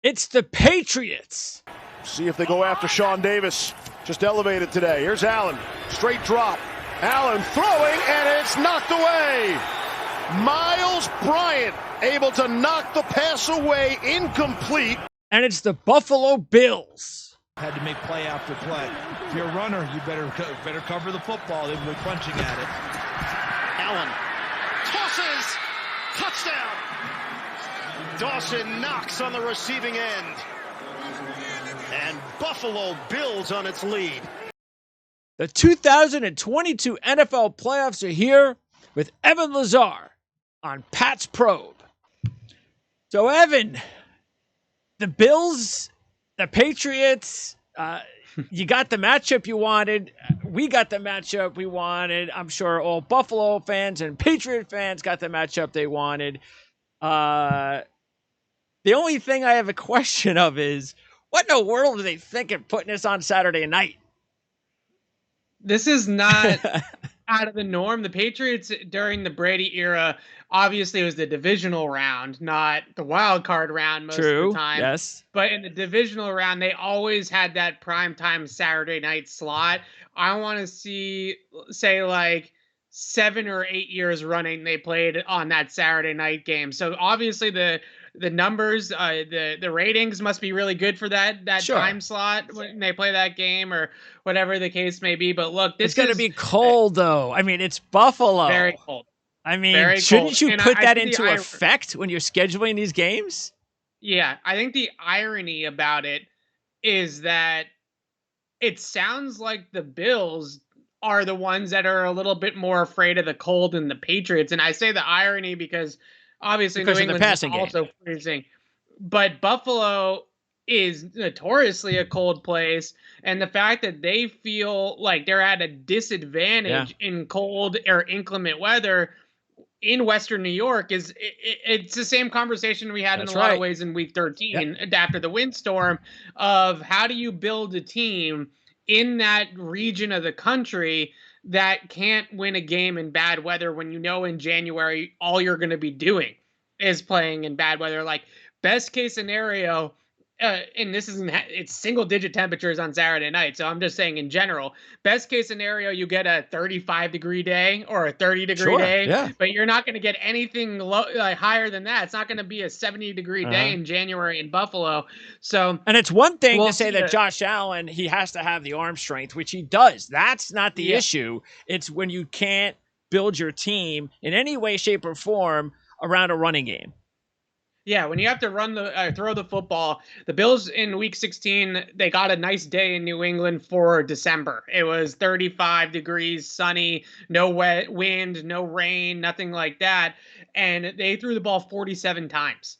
It's the Patriots. See if they go after Sean Davis. Just elevated today. Here's Allen. Straight drop. Allen throwing, and it's knocked away. Miles Bryant able to knock the pass away, incomplete. And it's the Buffalo Bills. Had to make play after play. If you're a runner, you better cover the football. They've been punching at it. Allen tosses. Touchdown. Dawson knocks on the receiving end. And Buffalo builds on its lead. The 2022 NFL playoffs are here with Evan Lazar on Pat's Probe. So, Evan, the Bills, the Patriots, you got the matchup you wanted. We got the matchup we wanted. I'm sure all Buffalo fans and Patriot fans got the matchup they wanted. The only thing I have a question of is, what in the world are they thinking putting this on Saturday night? This is not out of the norm. The Patriots during the Brady era, obviously it was the divisional round, not the wild card round most of the time. Yes. But in the divisional round, they always had that primetime Saturday night slot. I want to say like 7 or 8 years running, they played on that Saturday night game. So obviously the numbers, the ratings must be really good for that Sure. time slot when they play that game or whatever the case may be. But look, It's going to be cold, though. I mean, it's Buffalo. Very cold. I mean, Very shouldn't cold. you And put I that think into effect when you're scheduling these games? Yeah, I think the irony about it is that it sounds like the Bills are the ones that are a little bit more afraid of the cold than the Patriots. And I say the irony because obviously Because New of the England is passing game. also freezing. But Buffalo is notoriously a cold place. And the fact that they feel like they're at a disadvantage in cold or inclement weather in Western New York it's the same conversation we had in a lot of ways in week 13 after the windstorm of how do you build a team in that region of the country that can't win a game in bad weather when you know in January all you're going to be doing is playing in bad weather. Like best case scenario, and this isn't, it's single digit temperatures on Saturday night. So I'm just saying in general, best case scenario, you get a 35-degree day or a 30-degree day, but you're not going to get anything higher than that. It's not going to be a 70-degree day in January in Buffalo. So, and it's one thing to say that Josh Allen, he has to have the arm strength, which he does. That's not the issue. It's when you can't build your team in any way, shape, or form around a running game. Yeah, when you have to throw the football, the Bills in week 16, they got a nice day in New England for December. It was 35 degrees, sunny, no wet wind, no rain, nothing like that. And they threw the ball 47 times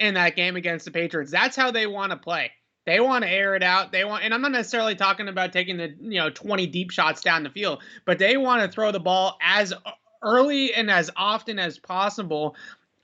in that game against the Patriots. That's how they want to play. They want to air it out. And I'm not necessarily talking about taking the 20 deep shots down the field, but they want to throw the ball as early and as often as possible.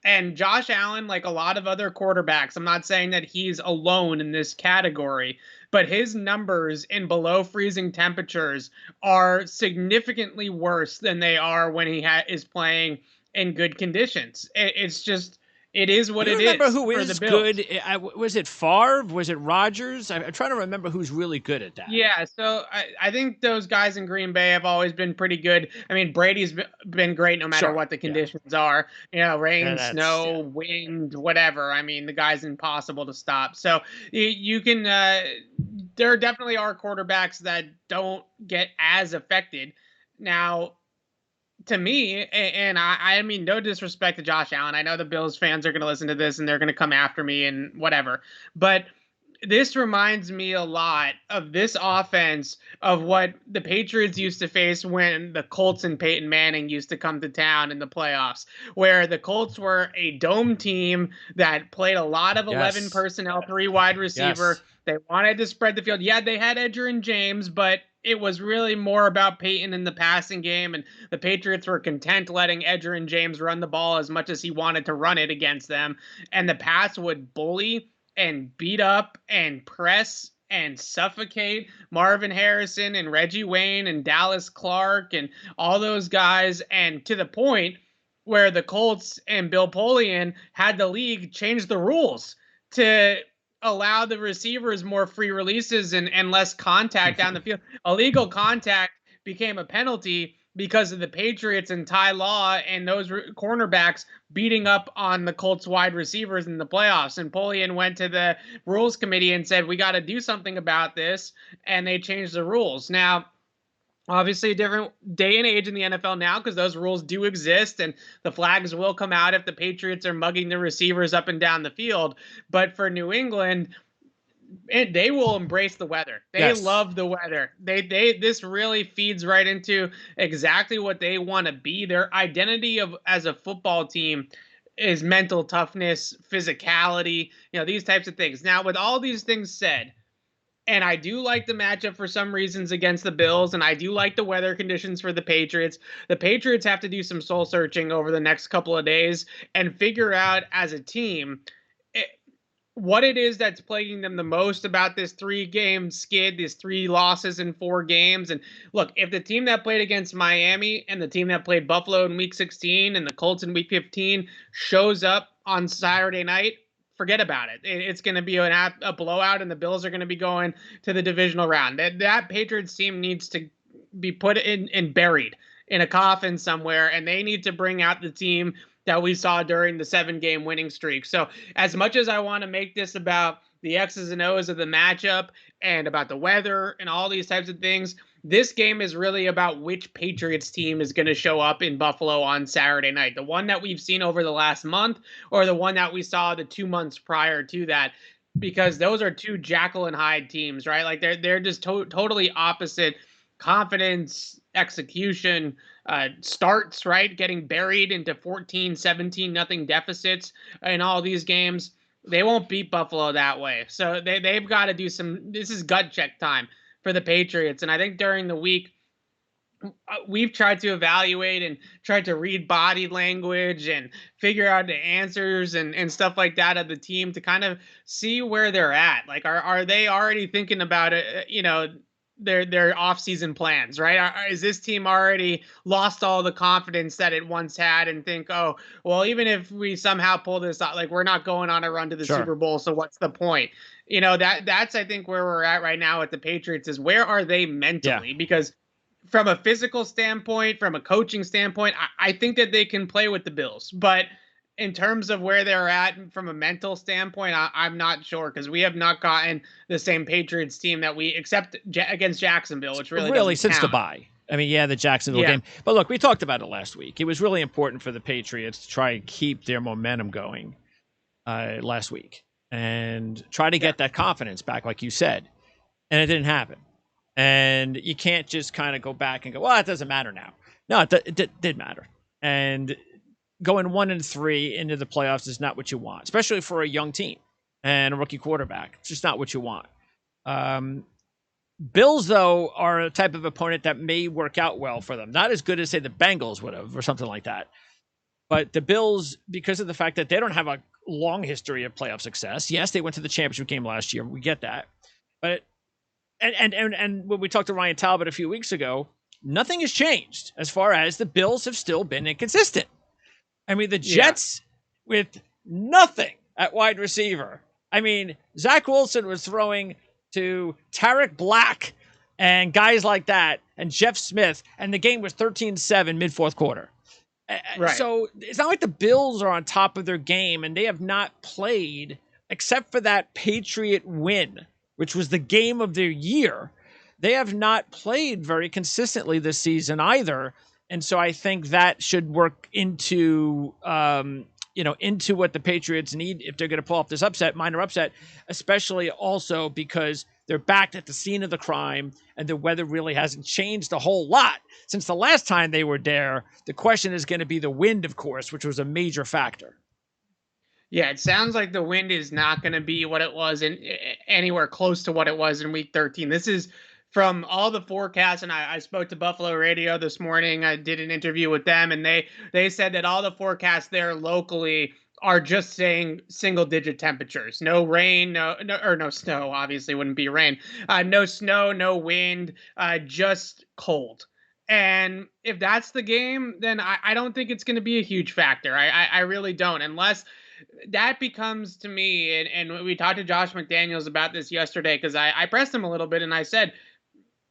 And Josh Allen, like a lot of other quarterbacks, I'm not saying that he's alone in this category, but his numbers in below freezing temperatures are significantly worse than they are when he is playing in good conditions. It's just, it is what it is. Remember who is good? Was it Favre? Was it Rodgers? I'm trying to remember who's really good at that. Yeah, so I think those guys in Green Bay have always been pretty good. I mean, Brady's been great no matter what the conditions are. Rain, snow, wind, whatever. I mean, the guy's impossible to stop. So you can there definitely are quarterbacks that don't get as affected. Now, to me, and I mean, no disrespect to Josh Allen. I know the Bills fans are going to listen to this and they're going to come after me and whatever. But this reminds me a lot of this offense of what the Patriots used to face when the Colts and Peyton Manning used to come to town in the playoffs, where the Colts were a dome team that played a lot of 11 personnel, 3 wide receiver. They wanted to spread the field. Yeah, they had Edgerrin James, but it was really more about Peyton in the passing game, and the Patriots were content letting Edgerrin James run the ball as much as he wanted to run it against them. And the Pats would bully and beat up and press and suffocate Marvin Harrison and Reggie Wayne and Dallas Clark and all those guys, and to the point where the Colts and Bill Polian had the league change the rules to allow the receivers more free releases and less contact down the field. Illegal contact became a penalty because of the Patriots and Ty Law and those cornerbacks beating up on the Colts wide receivers in the playoffs. And Polian went to the rules committee and said, we got to do something about this. And they changed the rules. Now, obviously a different day and age in the NFL now because those rules do exist and the flags will come out if the Patriots are mugging the receivers up and down the field. But for New England, they will embrace the weather. They love the weather. This really feeds right into exactly what they want to be. Their identity as a football team is mental toughness, physicality, these types of things. Now, with all these things said, and I do like the matchup for some reasons against the Bills, and I do like the weather conditions for the Patriots. The Patriots have to do some soul searching over the next couple of days and figure out as a team what it is that's plaguing them the most about this 3-game skid, these 3 losses in 4 games. And look, if the team that played against Miami and the team that played Buffalo in Week 16 and the Colts in Week 15 shows up on Saturday night, forget about it. It's going to be a blowout, and the Bills are going to be going to the divisional round. That Patriots team needs to be put in and buried in a coffin somewhere, and they need to bring out the team that we saw during the 7-game winning streak. So as much as I want to make this about the X's and O's of the matchup and about the weather and all these types of things, this game is really about which Patriots team is going to show up in Buffalo on Saturday night. The one that we've seen over the last month or the one that we saw the 2 months prior to that, because those are 2 Jekyll and Hyde teams, right? Like they're just totally opposite confidence, execution, starts, right? Getting buried into 14, 17, nothing deficits in all these games. They won't beat Buffalo that way. So they've got to do this is gut check time for the Patriots. And I think during the week, we've tried to evaluate and tried to read body language and figure out the answers and stuff like that of the team to kind of see where they're at. Like, are they already thinking about it, their off-season plans, right? Is this team already lost all the confidence that it once had and think, oh, well, even if we somehow pull this out, like we're not going on a run to the Super Bowl, so what's the point? That's I think where we're at right now with the Patriots is where are they mentally? Because from a physical standpoint, from a coaching standpoint, I think that they can play with the Bills, but in terms of where they're at from a mental standpoint, I'm not sure because we have not gotten the same Patriots team that except against Jacksonville, which really since count. the bye. I mean, the Jacksonville game. But look, we talked about it last week. It was really important for the Patriots to try and keep their momentum going last week and try to get that confidence back, like you said. And it didn't happen. And you can't just kind of go back and go, well, it doesn't matter now. No, it did matter. And going 1-3 into the playoffs is not what you want, especially for a young team and a rookie quarterback. It's just not what you want. Bills, though, are a type of opponent that may work out well for them. Not as good as, say, the Bengals would have or something like that. But the Bills, because of the fact that they don't have a long history of playoff success, yes, they went to the championship game last year. We get that. But and when we talked to Ryan Talbot a few weeks ago, nothing has changed as far as the Bills have still been inconsistent. I mean, the Jets with nothing at wide receiver. I mean, Zach Wilson was throwing to Tarek Black and guys like that and Jeff Smith, and the game was 13-7 mid-fourth quarter. Right. So it's not like the Bills are on top of their game, and they have not played, except for that Patriot win, which was the game of their year. They have not played very consistently this season either. And so I think that should work into, into what the Patriots need if they're going to pull off this minor upset, especially also because they're back at the scene of the crime and the weather really hasn't changed a whole lot since the last time they were there. The question is going to be the wind, of course, which was a major factor. Yeah, it sounds like the wind is not going to be what it was anywhere close to what it was in Week 13. This is from all the forecasts, and I spoke to Buffalo Radio this morning. I did an interview with them, and they said that all the forecasts there locally are just saying single-digit temperatures. No rain, no snow. Obviously, wouldn't be rain. No snow, no wind, just cold. And if that's the game, then I don't think it's going to be a huge factor. I really don't, unless that becomes to me, and we talked to Josh McDaniels about this yesterday because I pressed him a little bit and I said,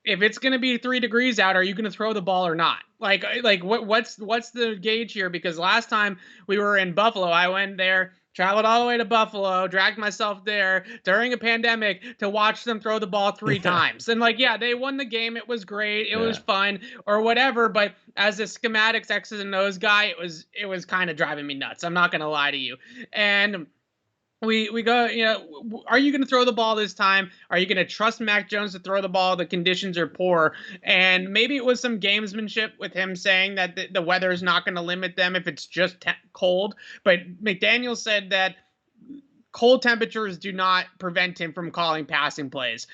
if it's going to be 3 degrees out, are you going to throw the ball or not? Like what's the gauge here? Because last time we were in Buffalo, I went there, traveled all the way to Buffalo, dragged myself there during a pandemic to watch them throw the ball 3 times. And yeah, they won the game. It was great. It was fun or whatever. But as a schematics X's and O's guy, it was kind of driving me nuts. I'm not going to lie to you. And we go, are you going to throw the ball this time? Are you going to trust Mac Jones to throw the ball? The conditions are poor. And maybe it was some gamesmanship with him saying that the weather is not going to limit them if it's just cold. But McDaniel said that cold temperatures do not prevent him from calling passing plays.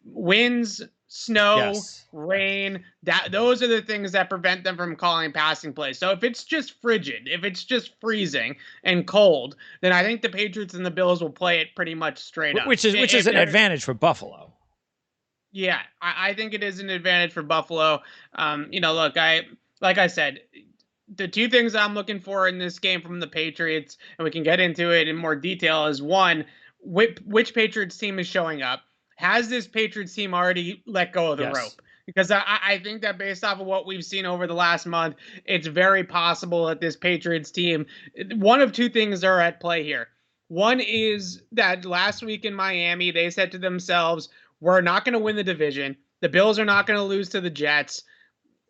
Winds, snow, rain, those are the things that prevent them from calling passing plays. So if it's just frigid, if it's just freezing and cold, then I think the Patriots and the Bills will play it pretty much straight up. Which is an advantage for Buffalo. Yeah, I think it is an advantage for Buffalo. Look, like I said, the 2 things I'm looking for in this game from the Patriots, and we can get into it in more detail, is one, which Patriots team is showing up. Has this Patriots team already let go of the rope? Because I think that based off of what we've seen over the last month, it's very possible that this Patriots team, one of 2 things are at play here. One is that last week in Miami, they said to themselves, we're not going to win the division. The Bills are not going to lose to the Jets.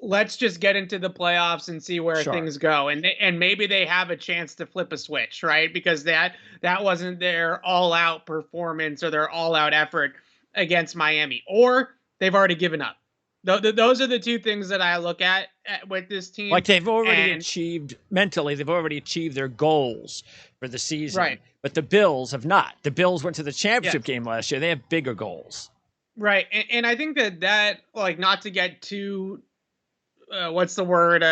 Let's just get into the playoffs and see where things go. And maybe they have a chance to flip a switch, right? Because that wasn't their all-out performance or their all-out effort against Miami, or they've already given up. Those are the 2 things that I look at with this team. Like they've already achieved mentally, they've already achieved their goals for the season. Right. But the Bills have not. The Bills went to the championship game last year. They have bigger goals. Right. And I think that not to get too, what's the word?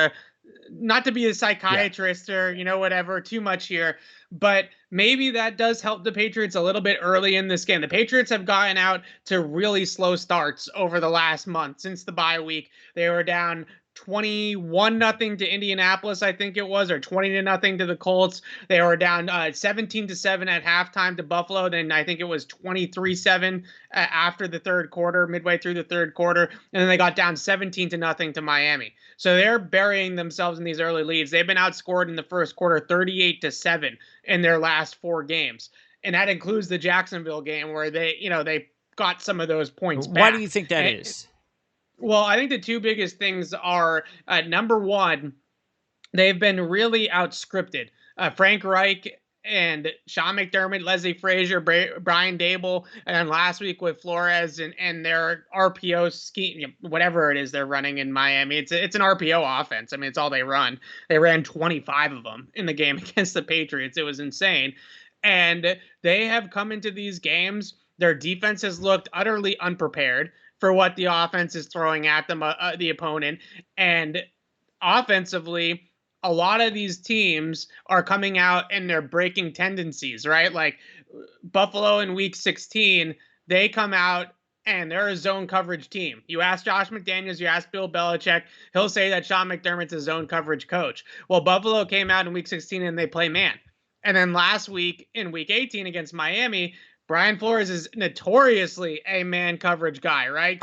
Not to be a psychiatrist or, whatever, too much here. But maybe that does help the Patriots a little bit early in this game. The Patriots have gotten out to really slow starts over the last month since the bye week. They were down 21-0 to Indianapolis, I think it was, or 20-0 to the Colts. They were down 17-7 at halftime to Buffalo. Then I think it was 23-7 after the third quarter, midway through the third quarter. And then they got down 17-0 to Miami. So they're burying themselves in these early leads. They've been outscored in the first quarter 38-7 in their last 4 games. And that includes the Jacksonville game where they got some of those points back. Why do you think that is? Well, I think the 2 biggest things are, number one, they've been really outscripted. Frank Reich and Sean McDermott, Leslie Frazier, Brian Dable, and then last week with Flores and their RPO scheme, whatever it is they're running in Miami. It's an RPO offense. I mean, it's all they run. They ran 25 of them in the game against the Patriots. It was insane. And they have come into these games. Their defense has looked utterly unprepared for what the offense is throwing at them, the opponent. And offensively, a lot of these teams are coming out and they're breaking tendencies, right? Like Buffalo in week 16, they come out and they're a zone coverage team. You ask Josh McDaniels, you ask Bill Belichick, he'll say that Sean McDermott's a zone coverage coach. Well, Buffalo came out in week 16 and they play man. And then last week in week 18 against Miami, Brian Flores is notoriously a man coverage guy, right?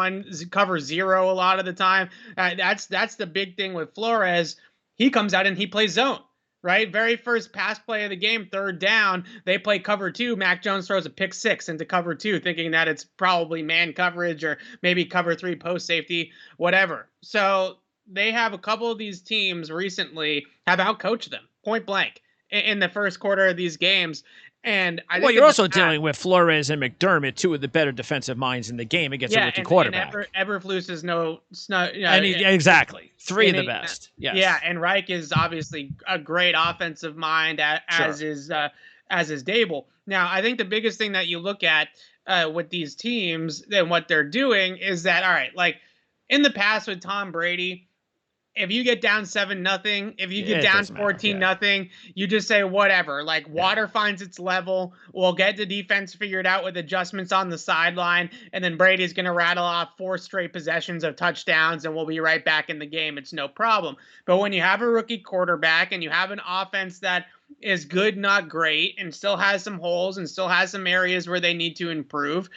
Cover 0 a lot of the time. That's the big thing with Flores. He comes out and he plays zone, right? Very first pass play of the game, 3rd down, they play cover 2. Mac Jones throws a pick 6 into cover 2, thinking that it's probably man coverage or maybe cover 3 post safety, whatever. So they have a couple of these teams recently have outcoached them point blank in the first quarter of these games. And I think you're also dealing with Flores and McDermott, 2 of the better defensive minds in the game against a rookie quarterback. And Eberflus is exactly 3 of the best. Yes. Yeah, and Reich is obviously a great offensive mind, as is Dable. Now, I think the biggest thing that you look at with these teams and what they're doing is that, all right, like in the past with Tom Brady, if you get down 7-0, if you get down 14-0, you just say whatever. Like water finds its level. We'll get the defense figured out with adjustments on the sideline, and then Brady's going to rattle off 4 straight possessions of touchdowns, and we'll be right back in the game. It's no problem. But when you have a rookie quarterback and you have an offense that is good, not great, and still has some holes and still has some areas where they need to improve,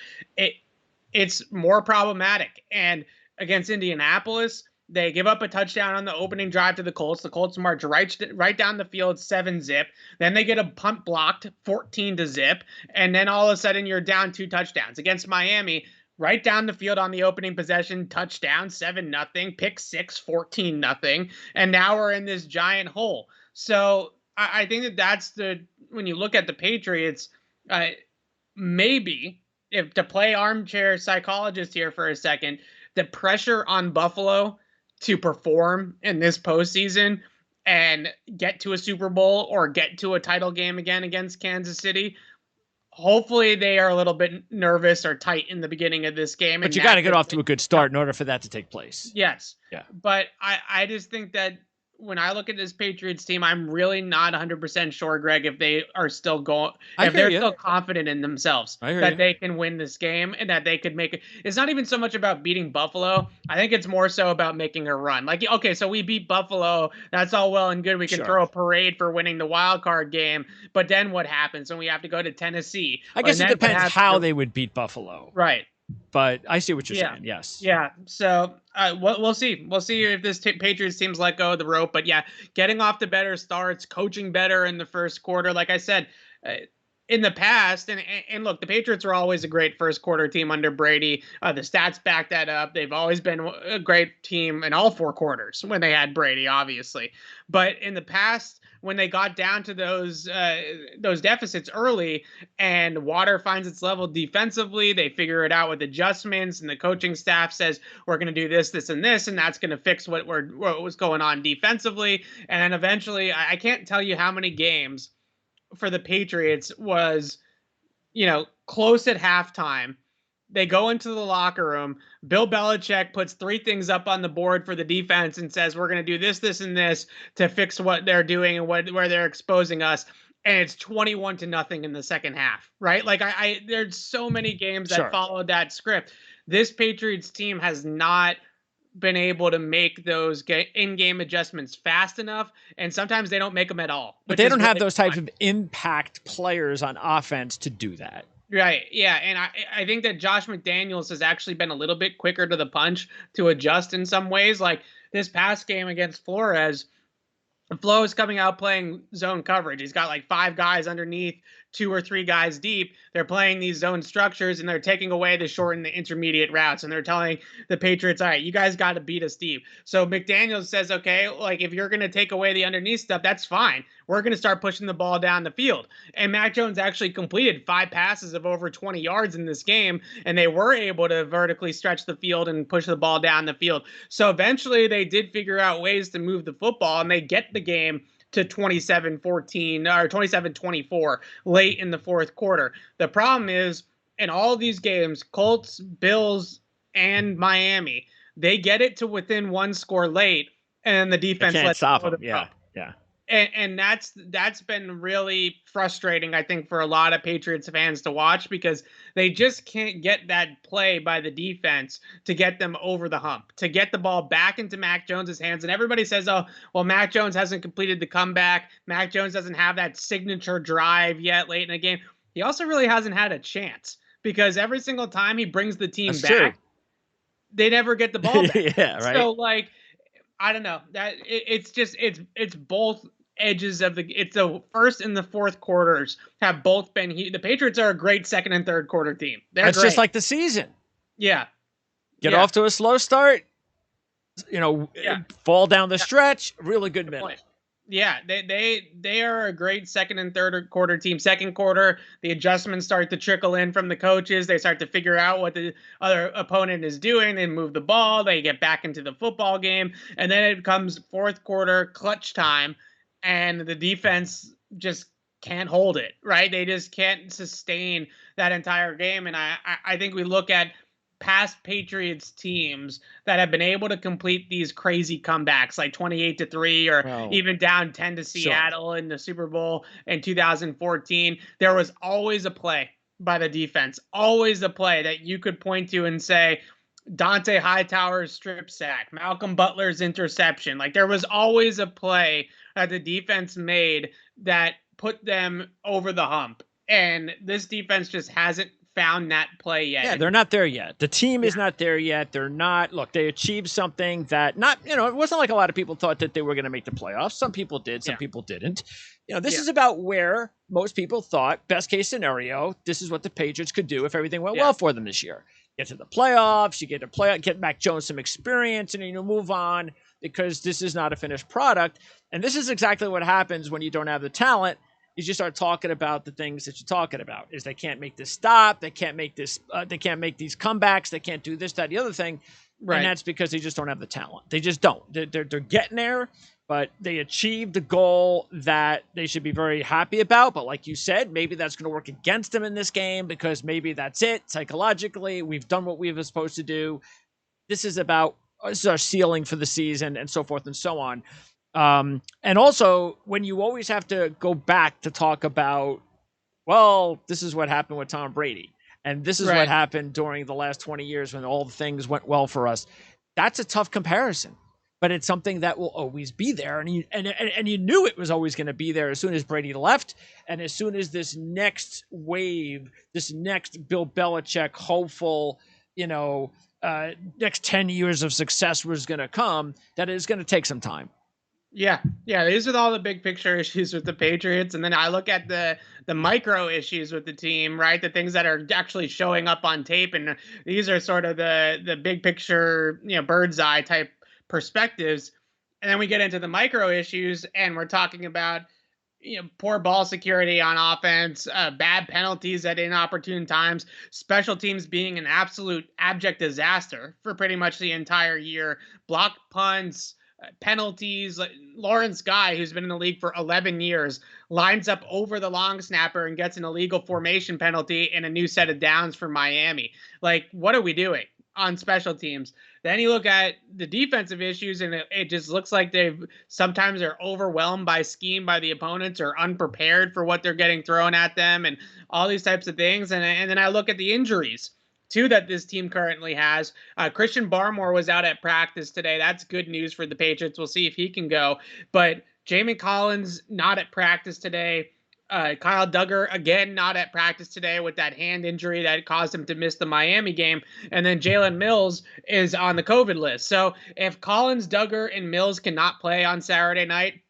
it's more problematic. And against Indianapolis, they give up a touchdown on the opening drive to the Colts. The Colts march right down the field, 7-zip. Then they get a punt blocked, 14-zip. And then all of a sudden, you're down 2 touchdowns. Against Miami, right down the field on the opening possession, touchdown, 7-0, pick 6, 14-0. And now we're in this giant hole. So I think that's when you look at the Patriots, maybe, if to play armchair psychologist here for a second, the pressure on Buffalo to perform in this postseason and get to a Super Bowl or get to a title game again against Kansas City, hopefully they are a little bit nervous or tight in the beginning of this game. But you got to get off to a good start in order for that to take place. Yes. Yeah. But I just think that when I look at this Patriots team, I'm really not 100% sure, Greg, if they are still going, if they're still confident in themselves that they can win this game and that they could make it. It's not even so much about beating Buffalo. I think it's more so about making a run. Like, okay, so we beat Buffalo. That's all well and good. We can throw a parade for winning the wild card game. But then what happens when we have to go to Tennessee? I guess it depends how they would beat Buffalo. Right. But I see what you're saying. Yes. Yeah. So we'll see. We'll see if this Patriots team's let go of the rope. But yeah, getting off to better starts, coaching better in the first quarter. Like I said, in the past, and look, the Patriots are always a great first quarter team under Brady. The stats back that up. They've always been a great team in all 4 quarters when they had Brady, obviously. But in the past, when they got down to those deficits early and water finds its level defensively, they figure it out with adjustments, and the coaching staff says, we're going to do this, this, and this, and that's going to fix what was going on defensively. And then eventually, I can't tell you how many games for the Patriots was, close at halftime. They go into the locker room. Bill Belichick puts 3 things up on the board for the defense and says, we're going to do this, this, and this to fix what they're doing and where they're exposing us. And it's 21-0 in the second half, right? Like there's so many games that followed that script. This Patriots team has not been able to make those in-game adjustments fast enough, and sometimes they don't make them at all. But they don't have those types of impact players on offense to do that. Right. Yeah. And I think that Josh McDaniels has actually been a little bit quicker to the punch to adjust in some ways. Like this past game against Flores, Flo is coming out playing zone coverage. He's got like 5 guys underneath, 2 or 3 guys deep. They're playing these zone structures, and they're taking away the short and the intermediate routes. And they're telling the Patriots, all right, you guys got to beat us deep. So McDaniels says, okay, like if you're going to take away the underneath stuff, that's fine. We're going to start pushing the ball down the field. And Mac Jones actually completed 5 passes of over 20 yards in this game, and they were able to vertically stretch the field and push the ball down the field. So eventually they did figure out ways to move the football, and they get the game to 27-14 or 27-24 late in the fourth quarter. The problem is, in all of these games, Colts, Bills, and Miami, they get it to within 1 score late, and the defense can't stop them. Yeah. And that's been really frustrating, I think, for a lot of Patriots fans to watch, because they just can't get that play by the defense to get them over the hump, to get the ball back into Mac Jones's hands. And everybody says, oh, well, Mac Jones hasn't completed the comeback. Mac Jones doesn't have that signature drive yet late in the game. He also really hasn't had a chance, because every single time he brings the team back, they never get the ball back. Yeah, right. So, like, I don't know. That it's both edges of it's the first and the fourth quarters have both been the Patriots are a great second and third quarter team. That's just like the season. Yeah. Get off to a slow start, fall down the stretch, really good middle. Yeah, they are a great second and third quarter team. Second quarter, the adjustments start to trickle in from the coaches. They start to figure out what the other opponent is doing. They move the ball. They get back into the football game. And then it comes fourth quarter, clutch time, and the defense just can't hold it, right? They just can't sustain that entire game. And I think we look at past Patriots teams that have been able to complete these crazy comebacks, like 28-3 or even down 10 to Seattle in the Super Bowl in 2014. There was always a play by the defense, always a play that you could point to and say, Dante Hightower's strip sack, Malcolm Butler's interception. Like, there was always a play that the defense made that put them over the hump. And this defense just hasn't found that play yet. Yeah, they're not there yet. The team is not there yet. They're not. Look, they achieved something that it wasn't like a lot of people thought that they were going to make the playoffs. Some people did, some people didn't. This is about where most people thought, best case scenario, this is what the Patriots could do if everything went well for them this year. Get to the playoffs, you get Mac Jones some experience, and move on, because this is not a finished product. And this is exactly what happens when you don't have the talent. You just start talking about the things that you're talking about. Is they can't make this stop, they can't make this, they can't make these comebacks, they can't do this, that, the other thing, and that's because they just don't have the talent. They just don't. They're getting there, but they achieved the goal that they should be very happy about. But like you said, maybe that's going to work against them in this game, because maybe that's it psychologically. We've done what we were supposed to do. This is our ceiling for the season, and so forth and so on. And also, when you always have to go back to talk about, well, this is what happened with Tom Brady, and this is what happened during the last 20 years when all the things went well for us, that's a tough comparison. But it's something that will always be there, and you knew it was always going to be there as soon as Brady left, and as soon as this next wave, this next Bill Belichick hopeful, next 10 years of success was going to come, that it is going to take some time. Yeah. These are all the big picture issues with the Patriots, and then I look at the micro issues with the team, right? The things that are actually showing up on tape, and these are sort of the big picture, bird's eye type perspectives. And then we get into the micro issues, and we're talking about poor ball security on offense, bad penalties at inopportune times, special teams being an absolute abject disaster for pretty much the entire year, blocked punts, penalties. Like Lawrence Guy, who's been in the league for 11 years, lines up over the long snapper and gets an illegal formation penalty and a new set of downs for Miami. Like, what are we doing on special teams? Then you look at the defensive issues, and it just looks like sometimes they're overwhelmed by scheme by the opponents, or unprepared for what they're getting thrown at them, and all these types of things. And then I look at the injuries too that this team currently has. Christian Barmore was out at practice today. That's good news for the Patriots. We'll see if he can go. But Jamie Collins not at practice today. Kyle Duggar, again, not at practice today with that hand injury that caused him to miss the Miami game. And then Jalen Mills is on the COVID list. So if Collins, Duggar, and Mills cannot play on Saturday night,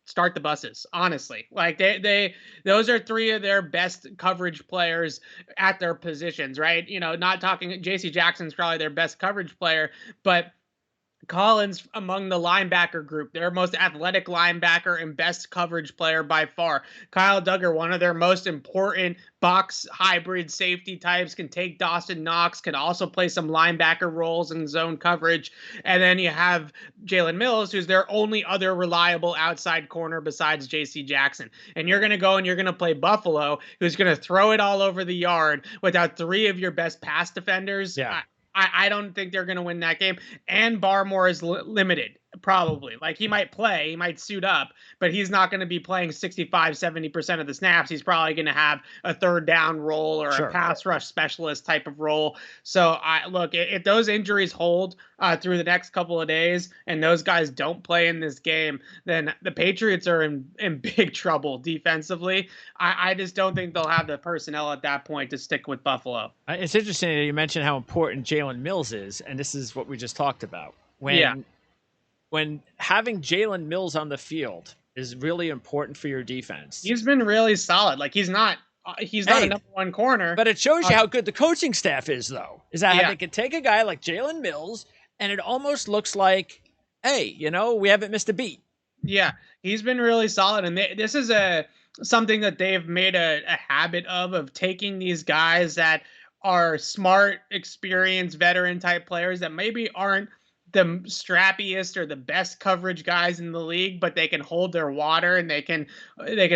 start the buses, honestly. Like those are three of their best coverage players at their positions, right? Not talking, JC Jackson's probably their best coverage player, but Collins among the linebacker group, their most athletic linebacker and best coverage player by far. Kyle Duggar, one of their most important box hybrid safety types, can take Dawson Knox, can also play some linebacker roles in zone coverage. And then you have Jalen Mills, who's their only other reliable outside corner besides JC Jackson. And you're going to go and you're going to play Buffalo, who's going to throw it all over the yard without three of your best pass defenders. Yeah. I don't think they're going to win that game. And Barmore is limited, probably. Like, he might play, he might suit up, but he's not going to be playing 65, 70% of the snaps. He's probably going to have a third down role or a pass rush specialist type of role. So, if those injuries hold through the next couple of days and those guys don't play in this game, then the Patriots are in big trouble defensively. I just don't think they'll have the personnel at that point to stick with Buffalo. It's interesting that you mentioned how important Jalen Mills is, and this is what we just talked about. When having Jalen Mills on the field is really important for your defense. He's been really solid. Like, he's not a number one corner. But it shows you how good the coaching staff is, though. Is that they can take a guy like Jalen Mills, and it almost looks like, hey, we haven't missed a beat. Yeah, he's been really solid. And this is something that they've made a habit of taking these guys that are smart, experienced, veteran-type players that maybe aren't the strappiest or the best coverage guys in the league, but they can hold their water and they can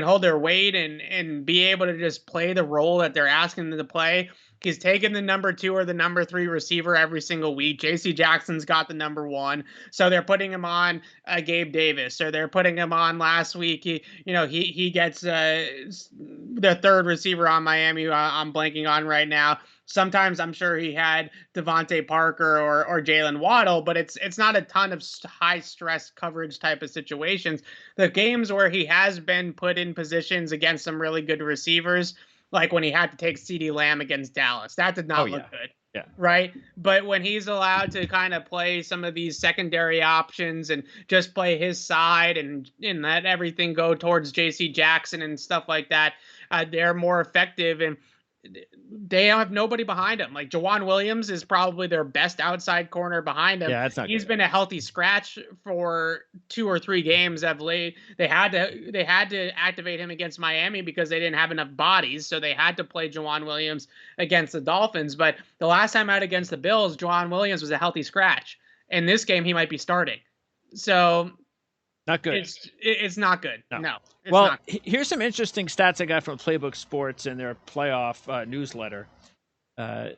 hold their weight and be able to just play the role that they're asking them to play. He's taken the number 2 or the number 3 receiver every single week. JC Jackson's got the number 1. So they're putting him on Gabe Davis, or they're putting him on last week. He gets the third receiver on Miami. I'm blanking on right now. Sometimes I'm sure he had Devontae Parker or Jalen Waddle, but it's not a ton of high stress coverage type of situations. The games where he has been put in positions against some really good receivers, like when he had to take CeeDee Lamb against Dallas, that did not look good. Yeah. Right. But when he's allowed to kind of play some of these secondary options and just play his side and let everything go towards JC Jackson and stuff like that, they're more effective. And they have nobody behind him. Like Jawan Williams is probably their best outside corner behind him. Yeah, that's not He's good. been a healthy scratch for 2 or 3 games of late. They had to activate him against Miami because they didn't have enough bodies, so they had to play Jawan Williams against the Dolphins. But the last time out against the Bills, Jawan Williams was a healthy scratch. In this game, he might be starting. So not good. It's not good. No. Well, here's some interesting stats I got from Playbook Sports in their playoff newsletter. As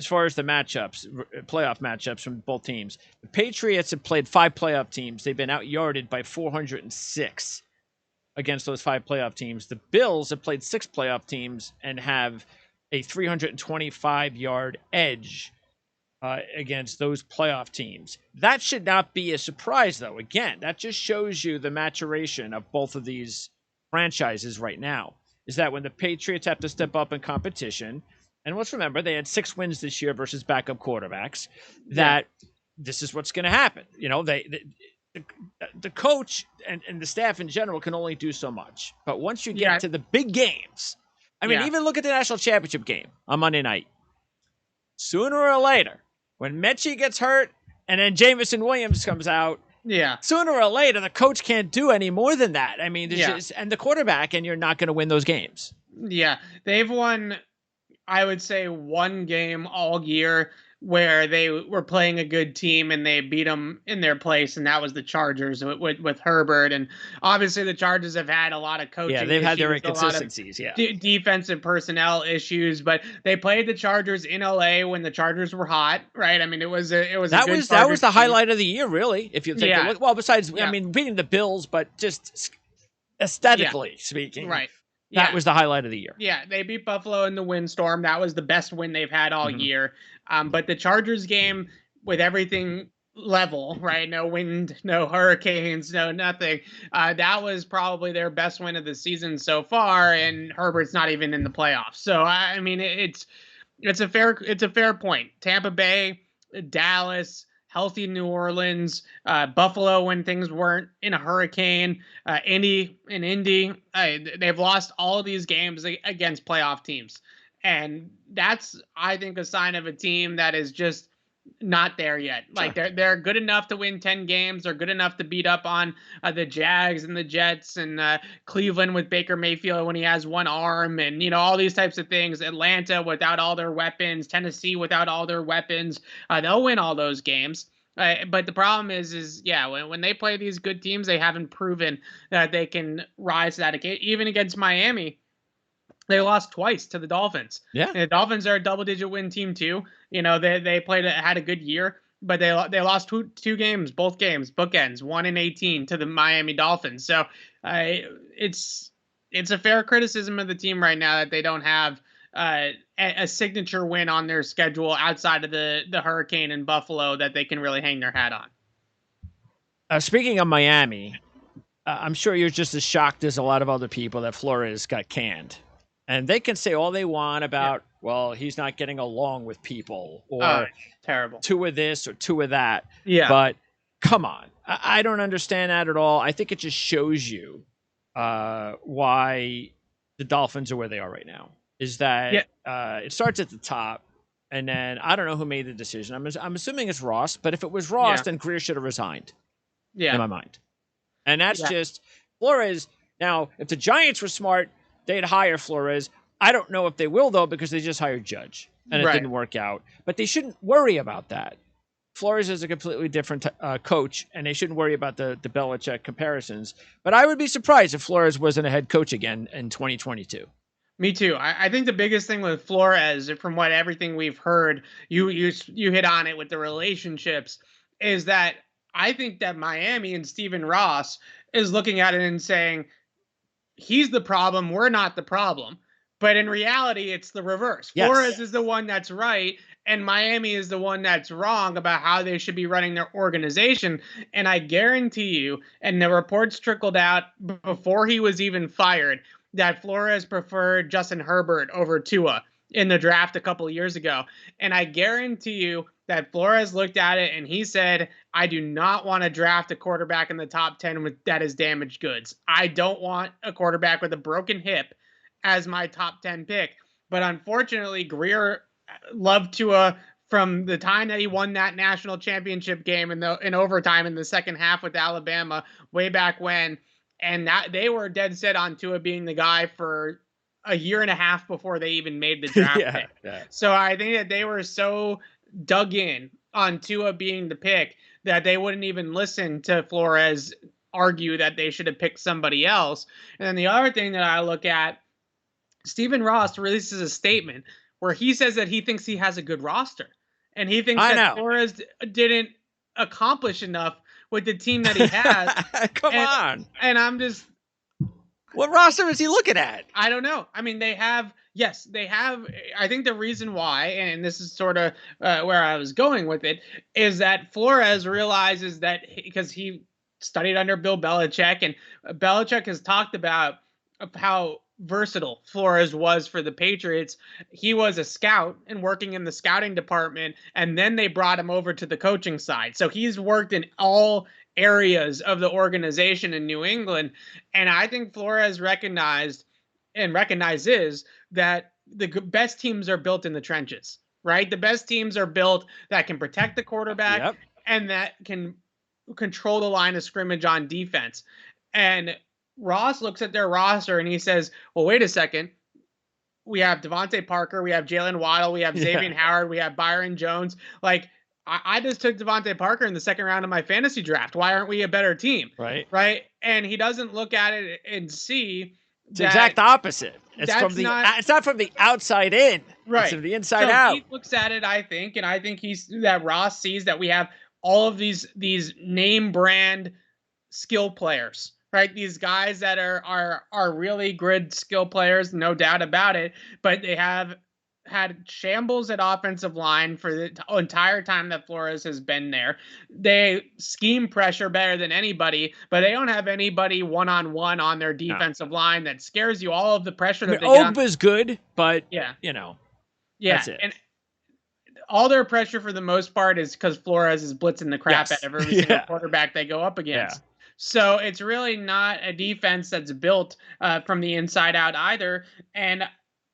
far as the playoff matchups from both teams, the Patriots have played 5 playoff teams. They've been out-yarded by 406 against those 5 playoff teams. The Bills have played 6 playoff teams and have a 325-yard edge against those playoff teams. That should not be a surprise, though. Again, that just shows you the maturation of both of these franchises right now, is that when the Patriots have to step up in competition, and let's remember, they had 6 wins this year versus backup quarterbacks, that this is what's going to happen. You know, the coach and the staff in general can only do so much. But once you get to the big games, I mean, even look at the national championship game on Monday night. Sooner or later, when Mechie gets hurt and then Jamison Williams comes out, sooner or later, the coach can't do any more than that. I mean, and the quarterback, and you're not going to win those games. Yeah, they've won, I would say, 1 game all year where they were playing a good team and they beat them in their place, and that was the Chargers with Herbert. And obviously the Chargers have had a lot of coaching issues. Yeah, they've had their inconsistencies, defensive personnel issues, but they played the Chargers in LA when the Chargers were hot, right? I mean, that was the highlight of the year, really, if you take a look. Well, besides, I mean, beating the Bills, but just aesthetically speaking. Right. That was the highlight of the year. Yeah, they beat Buffalo in the windstorm. That was the best win they've had all year. But the Chargers game, with everything level, right? No wind, no hurricanes, no nothing. That was probably their best win of the season so far, and Herbert's not even in the playoffs. So I mean, it's a fair point. Tampa Bay, Dallas, healthy New Orleans, Buffalo when things weren't in a hurricane, Indy, they've lost all of these games against playoff teams. And that's, I think, a sign of a team that is just not there yet. Like they're good enough to win 10 games. They're good enough to beat up on the Jags and the Jets and Cleveland with Baker Mayfield when he has one arm, and all these types of things. Atlanta without all their weapons, Tennessee without all their weapons. They'll win all those games. But the problem is when they play these good teams, they haven't proven that they can rise to that. Even against Miami, they lost twice to the Dolphins. Yeah, and the Dolphins are a double-digit win team too. They had a good year, but they lost two games, both games, bookends, 1-18 to the Miami Dolphins. So it's a fair criticism of the team right now that they don't have a signature win on their schedule outside of the Hurricane in Buffalo that they can really hang their hat on. Speaking of Miami, I'm sure you're just as shocked as a lot of other people that Flores got canned. And they can say all they want about, well, he's not getting along with people, or terrible 2 of this or 2 of that. Yeah. But come on. I don't understand that at all. I think it just shows you why the Dolphins are where they are right now. Is that it starts at the top, and then I don't know who made the decision. I'm assuming it's Ross, but if it was Ross, then Greer should have resigned. In my mind. And that's just Flores. Now, if the Giants were smart, they'd hire Flores. I don't know if they will, though, because they just hired Judge, and it didn't work out. But they shouldn't worry about that. Flores is a completely different coach, and they shouldn't worry about the Belichick comparisons. But I would be surprised if Flores wasn't a head coach again in 2022. Me too. I think the biggest thing with Flores, from everything we've heard, you hit on it with the relationships, is that I think that Miami and Stephen Ross is looking at it and saying, he's the problem, we're not the problem. But in reality, it's the reverse. Yes. Flores is the one that's right, and Miami is the one that's wrong about how they should be running their organization. And I guarantee you, and the reports trickled out before he was even fired, that Flores preferred Justin Herbert over Tua in the draft a couple of years ago. And I guarantee you that Flores looked at it and he said, I do not want to draft a quarterback in the top 10 that is damaged goods. I don't want a quarterback with a broken hip as my top 10 pick. But unfortunately, Greer loved Tua from the time that he won that national championship game in overtime in the second half with Alabama way back when. And that they were dead set on Tua being the guy for a year and a half before they even made the draft pick. Yeah. So I think that they were so dug in on Tua being the pick that they wouldn't even listen to Flores argue that they should have picked somebody else. And then the other thing that I look at, Stephen Ross releases a statement where he says that he thinks he has a good roster. And he thinks that Flores didn't accomplish enough with the team that he has. Come on. And I'm just... What roster is he looking at? I don't know. I mean, they have... I think the reason why, and this is sort of where I was going with it, is that Flores realizes that because he studied under Bill Belichick, and Belichick has talked about how versatile Flores was for the Patriots. He was a scout and working in the scouting department, and then they brought him over to the coaching side. So he's worked in all areas of the organization in New England. And I think Flores recognizes that the best teams are built in the trenches, right? The best teams are built that can protect the quarterback and that can control the line of scrimmage on defense. And Ross looks at their roster and he says, well, wait a second. We have Devontae Parker. We have Jalen Waddle. We have Xavier Howard. We have Byron Jones. Like, I just took Devontae Parker in the second round of my fantasy draft. Why aren't we a better team? Right. And he doesn't look at it and see it's the exact opposite. It's not from the outside in. Right. It's from the inside out. He looks at it, I think, and I think that Ross sees that we have all of these name brand skill players. Right, these guys that are really good skill players, no doubt about it. But they have had shambles at offensive line for the entire time that Flores has been there. They scheme pressure better than anybody, but they don't have anybody one-on-one on their defensive line that scares you. All of the pressure that they get. Ogba's good, but that's it. And all their pressure for the most part is because Flores is blitzing the crap out of every single quarterback they go up against. Yeah. So it's really not a defense that's built from the inside out either. And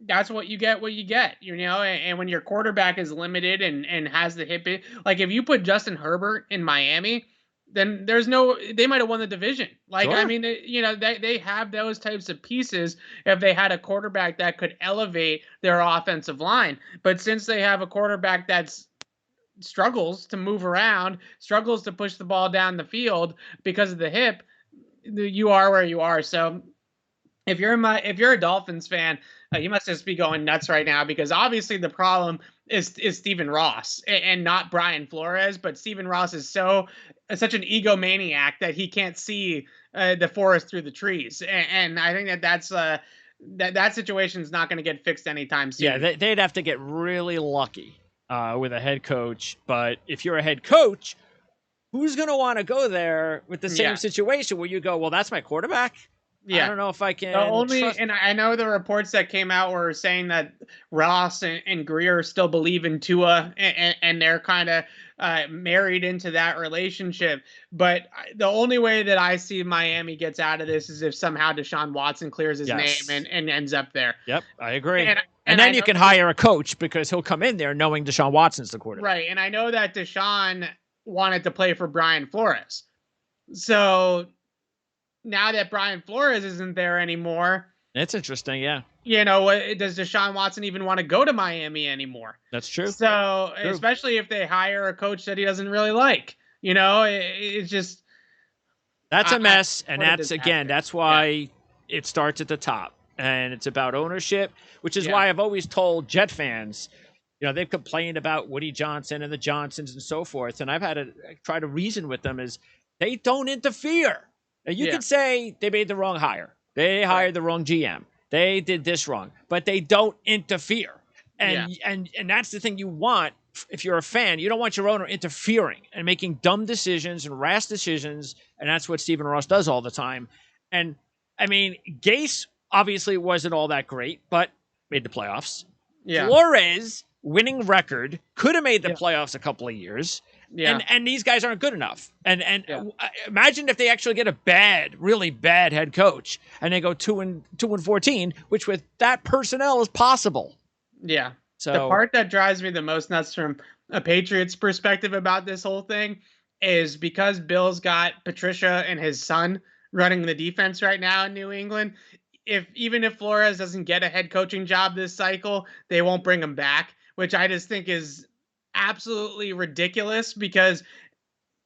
that's what you get, and when your quarterback is limited and has the hip, like if you put Justin Herbert in Miami, then they might have won the division. Like, sure. I mean, they have those types of pieces if they had a quarterback that could elevate their offensive line. But since they have a quarterback that's struggles to move around, struggles to push the ball down the field because of the hip, you are where you are. So if you're a Dolphins fan, you must just be going nuts right now, because obviously the problem is Stephen Ross and not Brian Flores. But Stephen Ross is such an egomaniac that he can't see the forest through the trees. And I think that's that situation is not going to get fixed anytime soon. Yeah, they'd have to get really lucky with a head coach. But if you're a head coach, who's going to want to go there with the same situation where you go, well, that's my quarterback? Yeah. I don't know if I can. And I know the reports that came out were saying that Ross and Greer still believe in Tua, and they're kind of married into that relationship. But the only way that I see Miami gets out of this is if somehow Deshaun Watson clears his name and ends up there. Yep, I agree. And then you can hire a coach, because he'll come in there knowing Deshaun Watson's the quarterback. Right, and I know that Deshaun wanted to play for Brian Flores. So now that Brian Flores isn't there anymore, it's interesting, yeah. Does Deshaun Watson even want to go to Miami anymore? That's true. So, especially if they hire a coach that he doesn't really like, it's just... That's a mess, and that's why it starts at the top. And it's about ownership, which is why I've always told Jet fans, they've complained about Woody Johnson and the Johnsons and so forth, and I've had to try to reason with them is they don't interfere. Now, you can say they made the wrong hire. They hired the wrong GM. They did this wrong, but they don't interfere. And that's the thing you want if you're a fan. You don't want your owner interfering and making dumb decisions and rash decisions, and that's what Stephen Ross does all the time. And I mean, Gase obviously wasn't all that great, but made the playoffs. Yeah. Flores, winning record, could have made the playoffs a couple of years. Yeah. And these guys aren't good enough. And imagine if they actually get a really bad head coach and they go 2-14, which with that personnel is possible. Yeah. So the part that drives me the most nuts from a Patriots perspective about this whole thing is because Bill's got Patricia and his son running the defense right now in New England. Even if Flores doesn't get a head coaching job this cycle, they won't bring him back, which I just think is absolutely ridiculous, because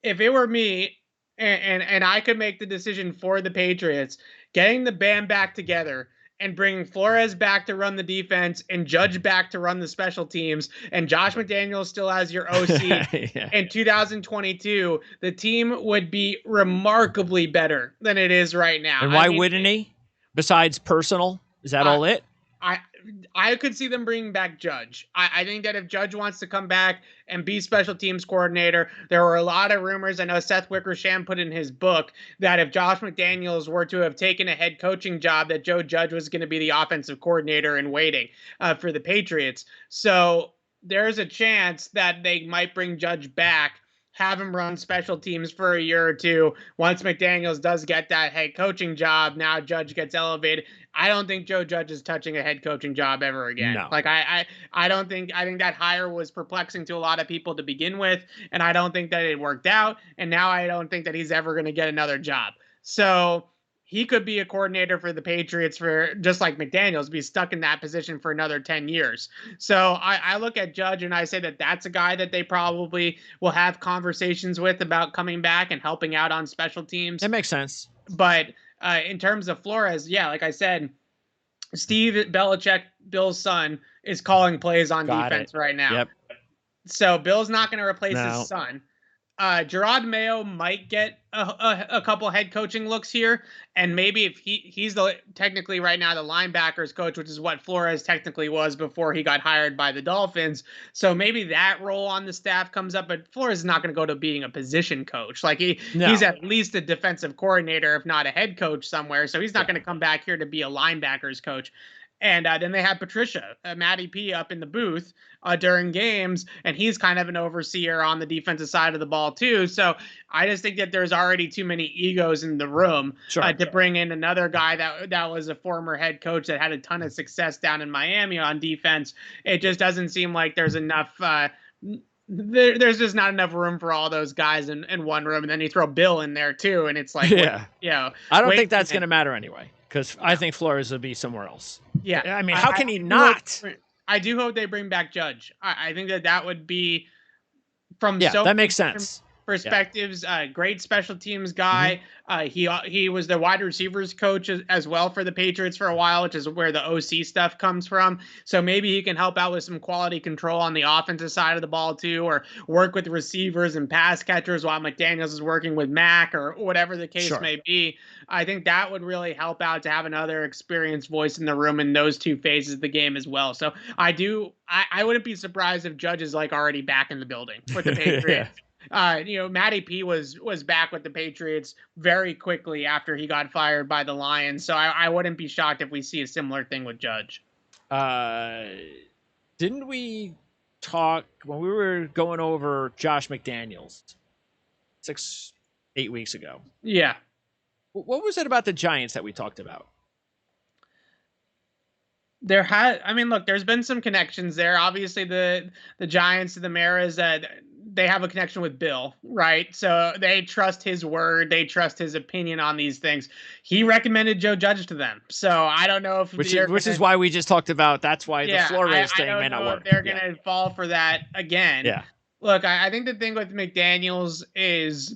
if it were me and I could make the decision for the Patriots, getting the band back together and bringing Flores back to run the defense and Judge back to run the special teams, and Josh McDaniels still as your OC in 2022, the team would be remarkably better than it is right now. And why wouldn't he? Besides personal? Is that all it? I could see them bringing back Judge. I think that if Judge wants to come back and be special teams coordinator, there were a lot of rumors. I know Seth Wickersham put in his book that if Josh McDaniels were to have taken a head coaching job, that Joe Judge was going to be the offensive coordinator in waiting for the Patriots. So there's a chance that they might bring Judge back, have him run special teams for a year or two. Once McDaniels does get that head coaching job, now Judge gets elevated. I don't think Joe Judge is touching a head coaching job ever again. No. Like I think that hire was perplexing to a lot of people to begin with, and I don't think that it worked out. And now I don't think that he's ever going to get another job. So he could be a coordinator for the Patriots for just like McDaniels, be stuck in that position for another 10 years. So I look at Judge and I say that that's a guy that they probably will have conversations with about coming back and helping out on special teams. That makes sense. But in terms of Flores, like I said, Steve Belichick, Bill's son, is calling plays on defense right now. Yep. So Bill's not going to replace his son. Gerard Mayo might get a couple head coaching looks here, and maybe if he's technically right now the linebackers coach, which is what Flores technically was before he got hired by the Dolphins. So maybe that role on the staff comes up, but Flores is not going to go to being a position coach. Like he's at least a defensive coordinator, if not a head coach somewhere. So he's not going to come back here to be a linebackers coach. And then they have Patricia, Matty P, up in the booth during games, and he's kind of an overseer on the defensive side of the ball too. So I just think that there's already too many egos in the room to bring in another guy that was a former head coach that had a ton of success down in Miami on defense. It just doesn't seem like there's enough. There's just not enough room for all those guys in one room, and then you throw Bill in there too, and it's like, I don't think that's going to matter anyway, because I think Flores will be somewhere else. Yeah, I mean, how can he not? I do hope they bring back Judge. I think that would be from that makes sense. Perspectives, great special teams guy. He was the wide receivers coach as well for the Patriots for a while, which is where the OC stuff comes from. So maybe he can help out with some quality control on the offensive side of the ball too, or work with receivers and pass catchers while McDaniels is working with Mac or whatever the case may be. I think that would really help out to have another experienced voice in the room in those two phases of the game as well. So I wouldn't be surprised if Judge is like already back in the building with the Patriots. Matty P was back with the Patriots very quickly after he got fired by the Lions. So I wouldn't be shocked if we see a similar thing with Judge. Didn't we talk when we were going over Josh McDaniels 6-8 weeks ago? Yeah. What was it about the Giants that we talked about? There's been some connections there. Obviously the Giants and the Maras, they have a connection with Bill, right? So they trust his word. They trust his opinion on these things. He recommended Joe Judge to them. So I don't know if which is why we just talked about. That's why the Flores thing may not work. They're going to fall for that again. Yeah. Look, I think the thing with McDaniels is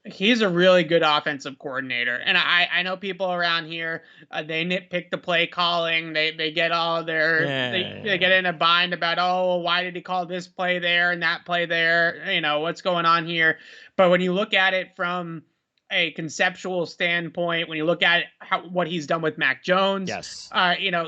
he's a really good offensive coordinator. And I know people around here, they nitpick the play calling. They get all they get in a bind about, why did he call this play there and that play there? What's going on here? But when you look at it from a conceptual standpoint, when you look at what he's done with Mac Jones, yes,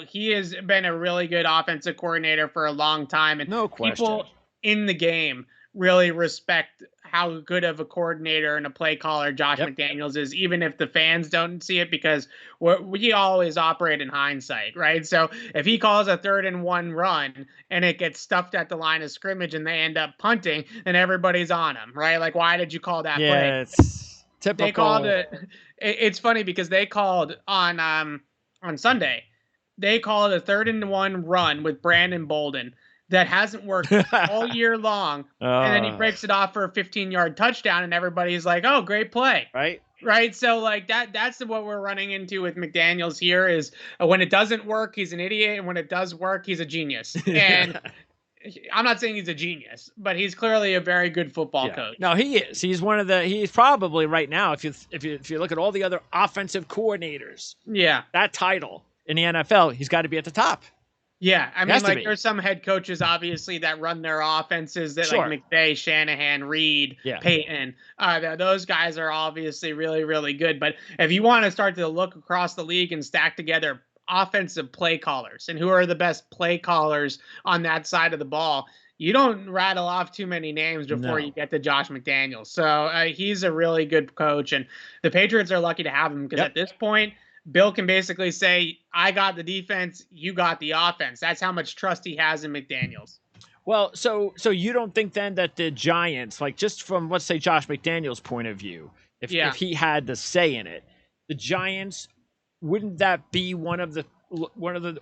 he has been a really good offensive coordinator for a long time, and no question. People in the game really respect how good of a coordinator and a play caller Josh McDaniels is, even if the fans don't see it, because we always operate in hindsight, right? So if he calls a 3rd and 1 run and it gets stuffed at the line of scrimmage and they end up punting, then everybody's on him, right? Like, why did you call that play? It's typical. They called it. It's funny because they called on Sunday. They called a 3rd and 1 run with Brandon Bolden that hasn't worked all year long. And then he breaks it off for a 15-yard touchdown, and everybody's like, oh, great play. Right. So like that's what we're running into with McDaniels here is when it doesn't work, he's an idiot. And when it does work, he's a genius. And I'm not saying he's a genius, but he's clearly a very good football coach. No, he is. He's he's probably right now, if you look at all the other offensive coordinators, that title in the NFL, he's got to be at the top. Yeah, I mean, like there's some head coaches obviously that run their offenses that like McVay, Shanahan, Reed, Peyton. Those guys are obviously really, really good. But if you want to start to look across the league and stack together offensive play callers and who are the best play callers on that side of the ball, you don't rattle off too many names before you get to Josh McDaniels. So he's a really good coach, and the Patriots are lucky to have him because at this point, Bill can basically say, I got the defense, you got the offense. That's how much trust he has in McDaniels. Well, so you don't think then that the Giants, like just from, let's say, Josh McDaniels' point of view, if he had the say in it, the Giants, wouldn't that be one of the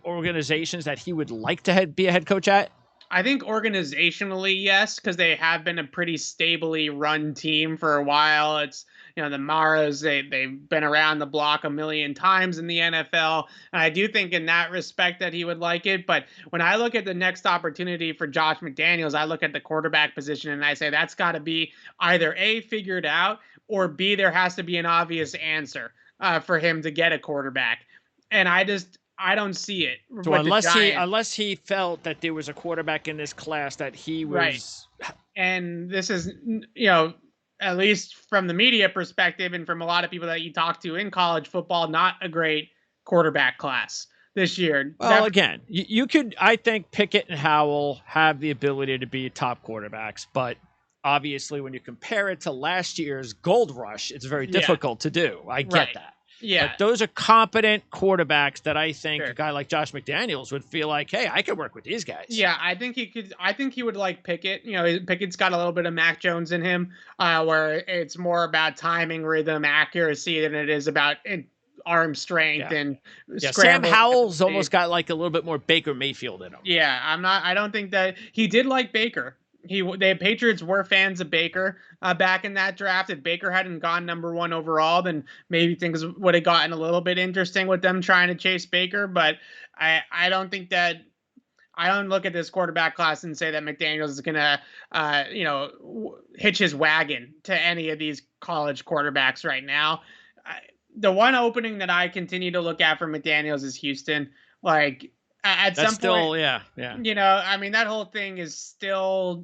organizations that he would like to be a head coach at? I think organizationally, yes, because they have been a pretty stably run team for a while. It's, the Maras, they've been around the block a million times in the NFL. And I do think in that respect that he would like it. But when I look at the next opportunity for Josh McDaniels, I look at the quarterback position and I say that's got to be either A, figured out, or B, there has to be an obvious answer for him to get a quarterback. And I don't see it. So unless he felt that there was a quarterback in this class that he was And this is, at least from the media perspective and from a lot of people that you talk to in college football, not a great quarterback class this year. Well, again, you could, I think Pickett and Howell have the ability to be top quarterbacks, but obviously when you compare it to last year's gold rush, it's very difficult to do. I get that. Yeah. But those are competent quarterbacks that I think a guy like Josh McDaniels would feel like, hey, I could work with these guys. Yeah, I think he could. I think he would like Pickett. Pickett's got a little bit of Mac Jones in him, where it's more about timing, rhythm, accuracy than it is about arm strength and Sam Howell's almost got like a little bit more Baker Mayfield in him. Yeah, I don't think that he did like Baker. The Patriots were fans of Baker back in that draft. If Baker hadn't gone number 1 overall, then maybe things would have gotten a little bit interesting with them trying to chase Baker. But I don't think that I don't look at this quarterback class and say that McDaniels is going to, hitch his wagon to any of these college quarterbacks right now. The one opening that I continue to look at for McDaniels is Houston. Like, at some point, that whole thing is still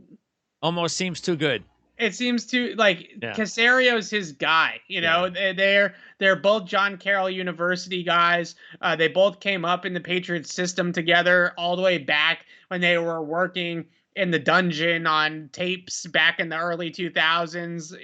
almost seems too good. It seems too Casario's his guy. They're both John Carroll University guys. They both came up in the Patriots system together all the way back when they were working in the dungeon on tapes back in the early 2000s.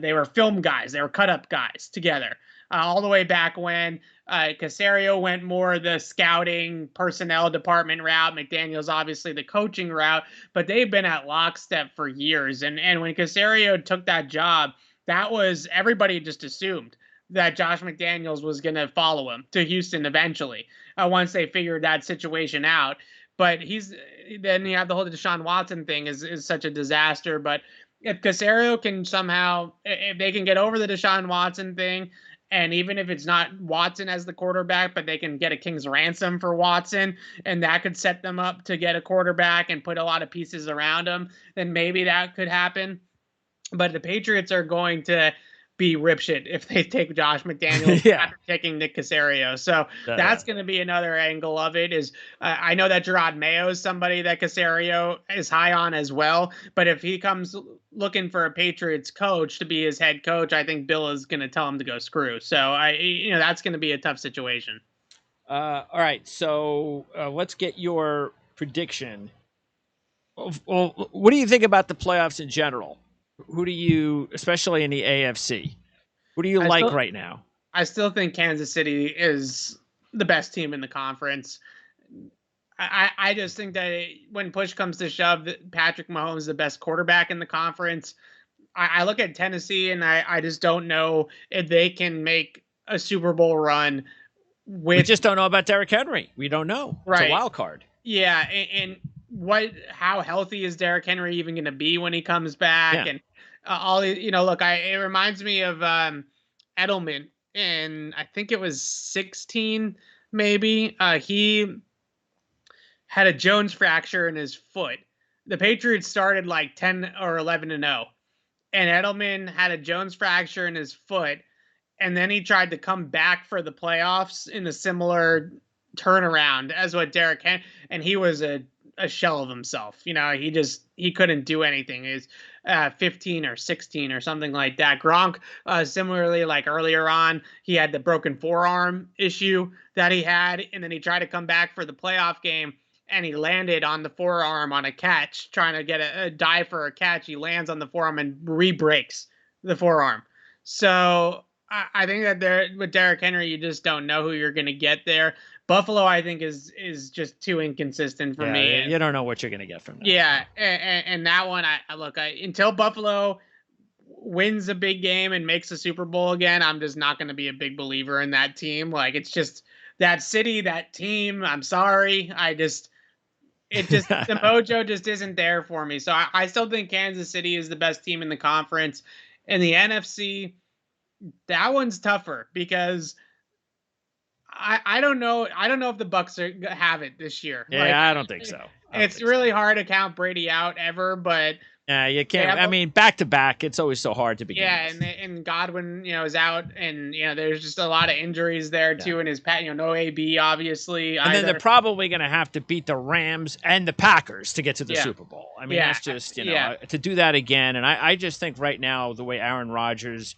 They were film guys. They were cut up guys together. All the way back when Caserio went more the scouting personnel department route. McDaniels obviously the coaching route, but they've been at lockstep for years. And when Caserio took that job, that was everybody just assumed that Josh McDaniels was going to follow him to Houston eventually once they figured that situation out. But then you have the whole Deshaun Watson thing is such a disaster. But if Caserio can somehow, if they can get over the Deshaun Watson thing, and even if it's not Watson as the quarterback, but they can get a king's ransom for Watson, and that could set them up to get a quarterback and put a lot of pieces around him, then maybe that could happen. But the Patriots are going to be ripshit if they take Josh McDaniels after taking Nick Caserio. So that's going to be another angle of it. Is I know that Gerard Mayo is somebody that Caserio is high on as well. But if he comes looking for a Patriots coach to be his head coach, I think Bill is going to tell him to go screw. So that's going to be a tough situation. All right, so let's get your prediction. Well, what do you think about the playoffs in general? Who do you, especially in the AFC, who do you like right now? I still think Kansas City is the best team in the conference. I just think that when push comes to shove, Patrick Mahomes is the best quarterback in the conference. I look at Tennessee, and I just don't know if they can make a Super Bowl run. We just don't know about Derrick Henry. We don't know. Right. It's a wild card. Yeah, and how healthy is Derrick Henry even going to be when he comes back? Yeah. And look, it reminds me of Edelman, and I think it was 16, maybe. He had a Jones fracture in his foot. The Patriots started like 10 or 11-0, and Edelman had a Jones fracture in his foot, and then he tried to come back for the playoffs in a similar turnaround as what Derrick Henry, and he was a shell of himself. He couldn't do anything. He's 15 or 16 or something like that. Gronk, similarly, like earlier on, he had the broken forearm issue that he had, and then he tried to come back for the playoff game, and he landed on the forearm on a catch, trying to get a dive for a catch. He lands on the forearm and re-breaks the forearm. So I think that with Derrick Henry, you just don't know who you're going to get there. Buffalo, I think, is just too inconsistent for me. You don't know what you're going to get from them. Yeah, and that one, until Buffalo wins a big game and makes a Super Bowl again, I'm just not going to be a big believer in that team. Like, it's just that city, that team. I'm sorry. The mojo just isn't there for me. So I still think Kansas City is the best team in the conference. In the NFC, that one's tougher because I don't know. I don't know if the Bucs have it this year. Yeah, I don't think so. It's really hard to count Brady out ever, but yeah, you can't. I mean, back to back, it's always so hard to begin. Yeah, and Godwin, is out, and there's just a lot of injuries there too. In his no AB, obviously. And then they're probably going to have to beat the Rams and the Packers to get to the Super Bowl. I mean, that's just to do that again. And I just think right now the way Aaron Rodgers,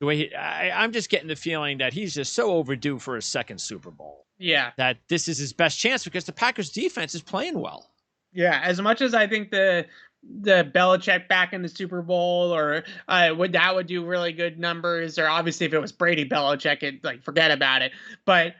I'm just getting the feeling that he's just so overdue for a second Super Bowl. Yeah, that this is his best chance because the Packers defense is playing well. Yeah, as much as I think the Belichick back in the Super Bowl or would do really good numbers, or obviously if it was Brady Belichick, forget about it. But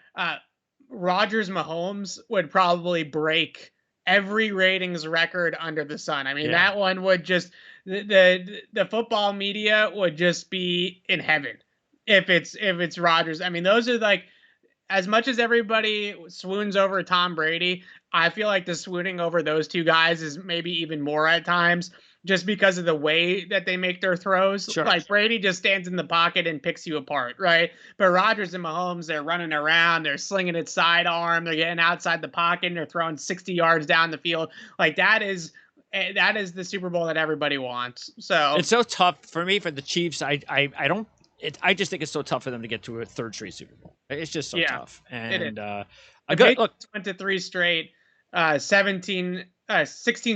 Rodgers Mahomes would probably break every ratings record under the sun. I mean, that one would just the football media would just be in heaven if it's Rodgers. I mean, those are as much as everybody swoons over Tom Brady, I feel like the swooning over those two guys is maybe even more at times just because of the way that they make their throws. Sure. Like Brady just stands in the pocket and picks you apart, right? But Rodgers and Mahomes, they're running around, they're slinging it sidearm, they're getting outside the pocket, and they're throwing 60 yards down the field. That is the Super Bowl that everybody wants. So it's so tough for me, for the Chiefs. I just think it's so tough for them to get to a third straight Super Bowl. It's just so tough. And went to 3 straight, 16,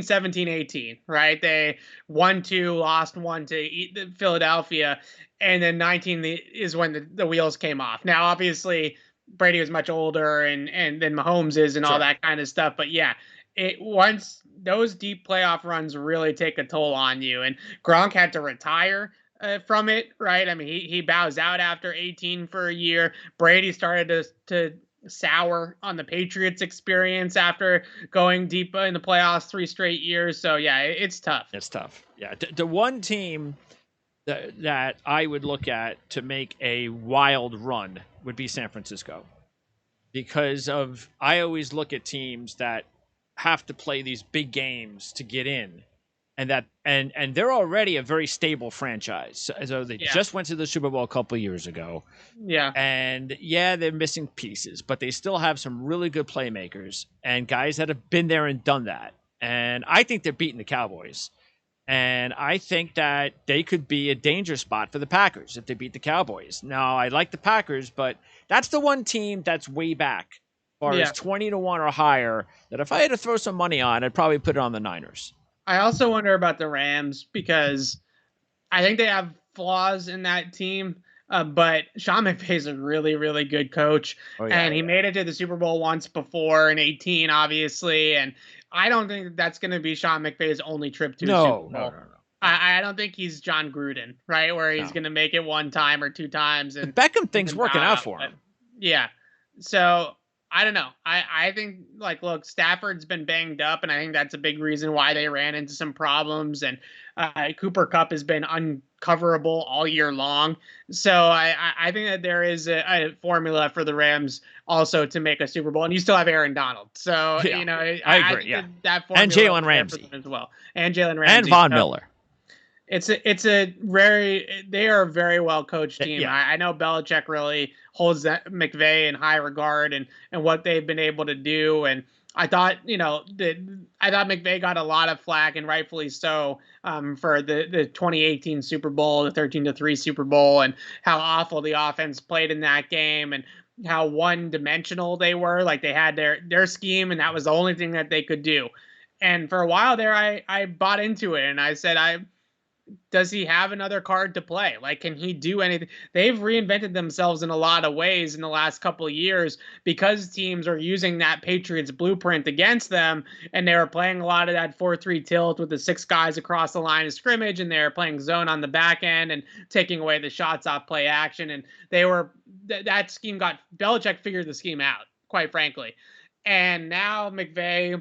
17, 18, right? They won 2, lost 1 to Philadelphia, and then 19 is when the wheels came off. Now, obviously, Brady was much older and then Mahomes is and all that kind of stuff. But yeah, once those deep playoff runs really take a toll on you, and Gronk had to retire from it, right? I mean, he bows out after 18 for a year. Brady started to sour on the Patriots experience after going deep in the playoffs 3 straight years. So yeah, it's tough. It's tough. Yeah. The one team that I would look at to make a wild run would be San Francisco, because I always look at teams that have to play these big games to get in. And they're already a very stable franchise. So they just went to the Super Bowl a couple of years ago. Yeah. And they're missing pieces, but they still have some really good playmakers and guys that have been there and done that. And I think they're beating the Cowboys. And I think that they could be a danger spot for the Packers if they beat the Cowboys. Now, I like the Packers, but that's the one team that's way back as far as 20-1 or higher, that if I had to throw some money on, I'd probably put it on the Niners. I also wonder about the Rams because I think they have flaws in that team. But Sean McVay is a really, really good coach. And he made it to the Super Bowl once before in 18, obviously. And I don't think that's going to be Sean McVay's only trip to a Super Bowl. No. I don't think he's John Gruden, right? Where he's going to make it one time or two times. And the Beckham thing's working out for him. Yeah. So I don't know. I think, like, look, Stafford's been banged up, and I think that's a big reason why they ran into some problems. And Cooper Kupp has been uncoverable all year long. So I think that there is a formula for the Rams also to make a Super Bowl, and you still have Aaron Donald. So, I agree. That formula and Jalen Ramsey as well, and Jalen Ramsey and Von Miller. They are a very well coached team. Yeah. I know Belichick really holds that McVay in high regard and what they've been able to do. And I thought McVay got a lot of flack, and rightfully so, for the 2018 Super Bowl, the 13-3 Super Bowl, and how awful the offense played in that game, and how one-dimensional they were. Like, they had their scheme, and that was the only thing that they could do. And for a while there, I bought into it, and I said, does he have another card to play? Like, can he do anything? They've reinvented themselves in a lot of ways in the last couple of years because teams are using that Patriots blueprint against them, and they were playing a lot of that 4-3 tilt with the 6 guys across the line of scrimmage, and they were playing zone on the back end and taking away the shots off play action. And that scheme Belichick figured the scheme out, quite frankly. And now McVay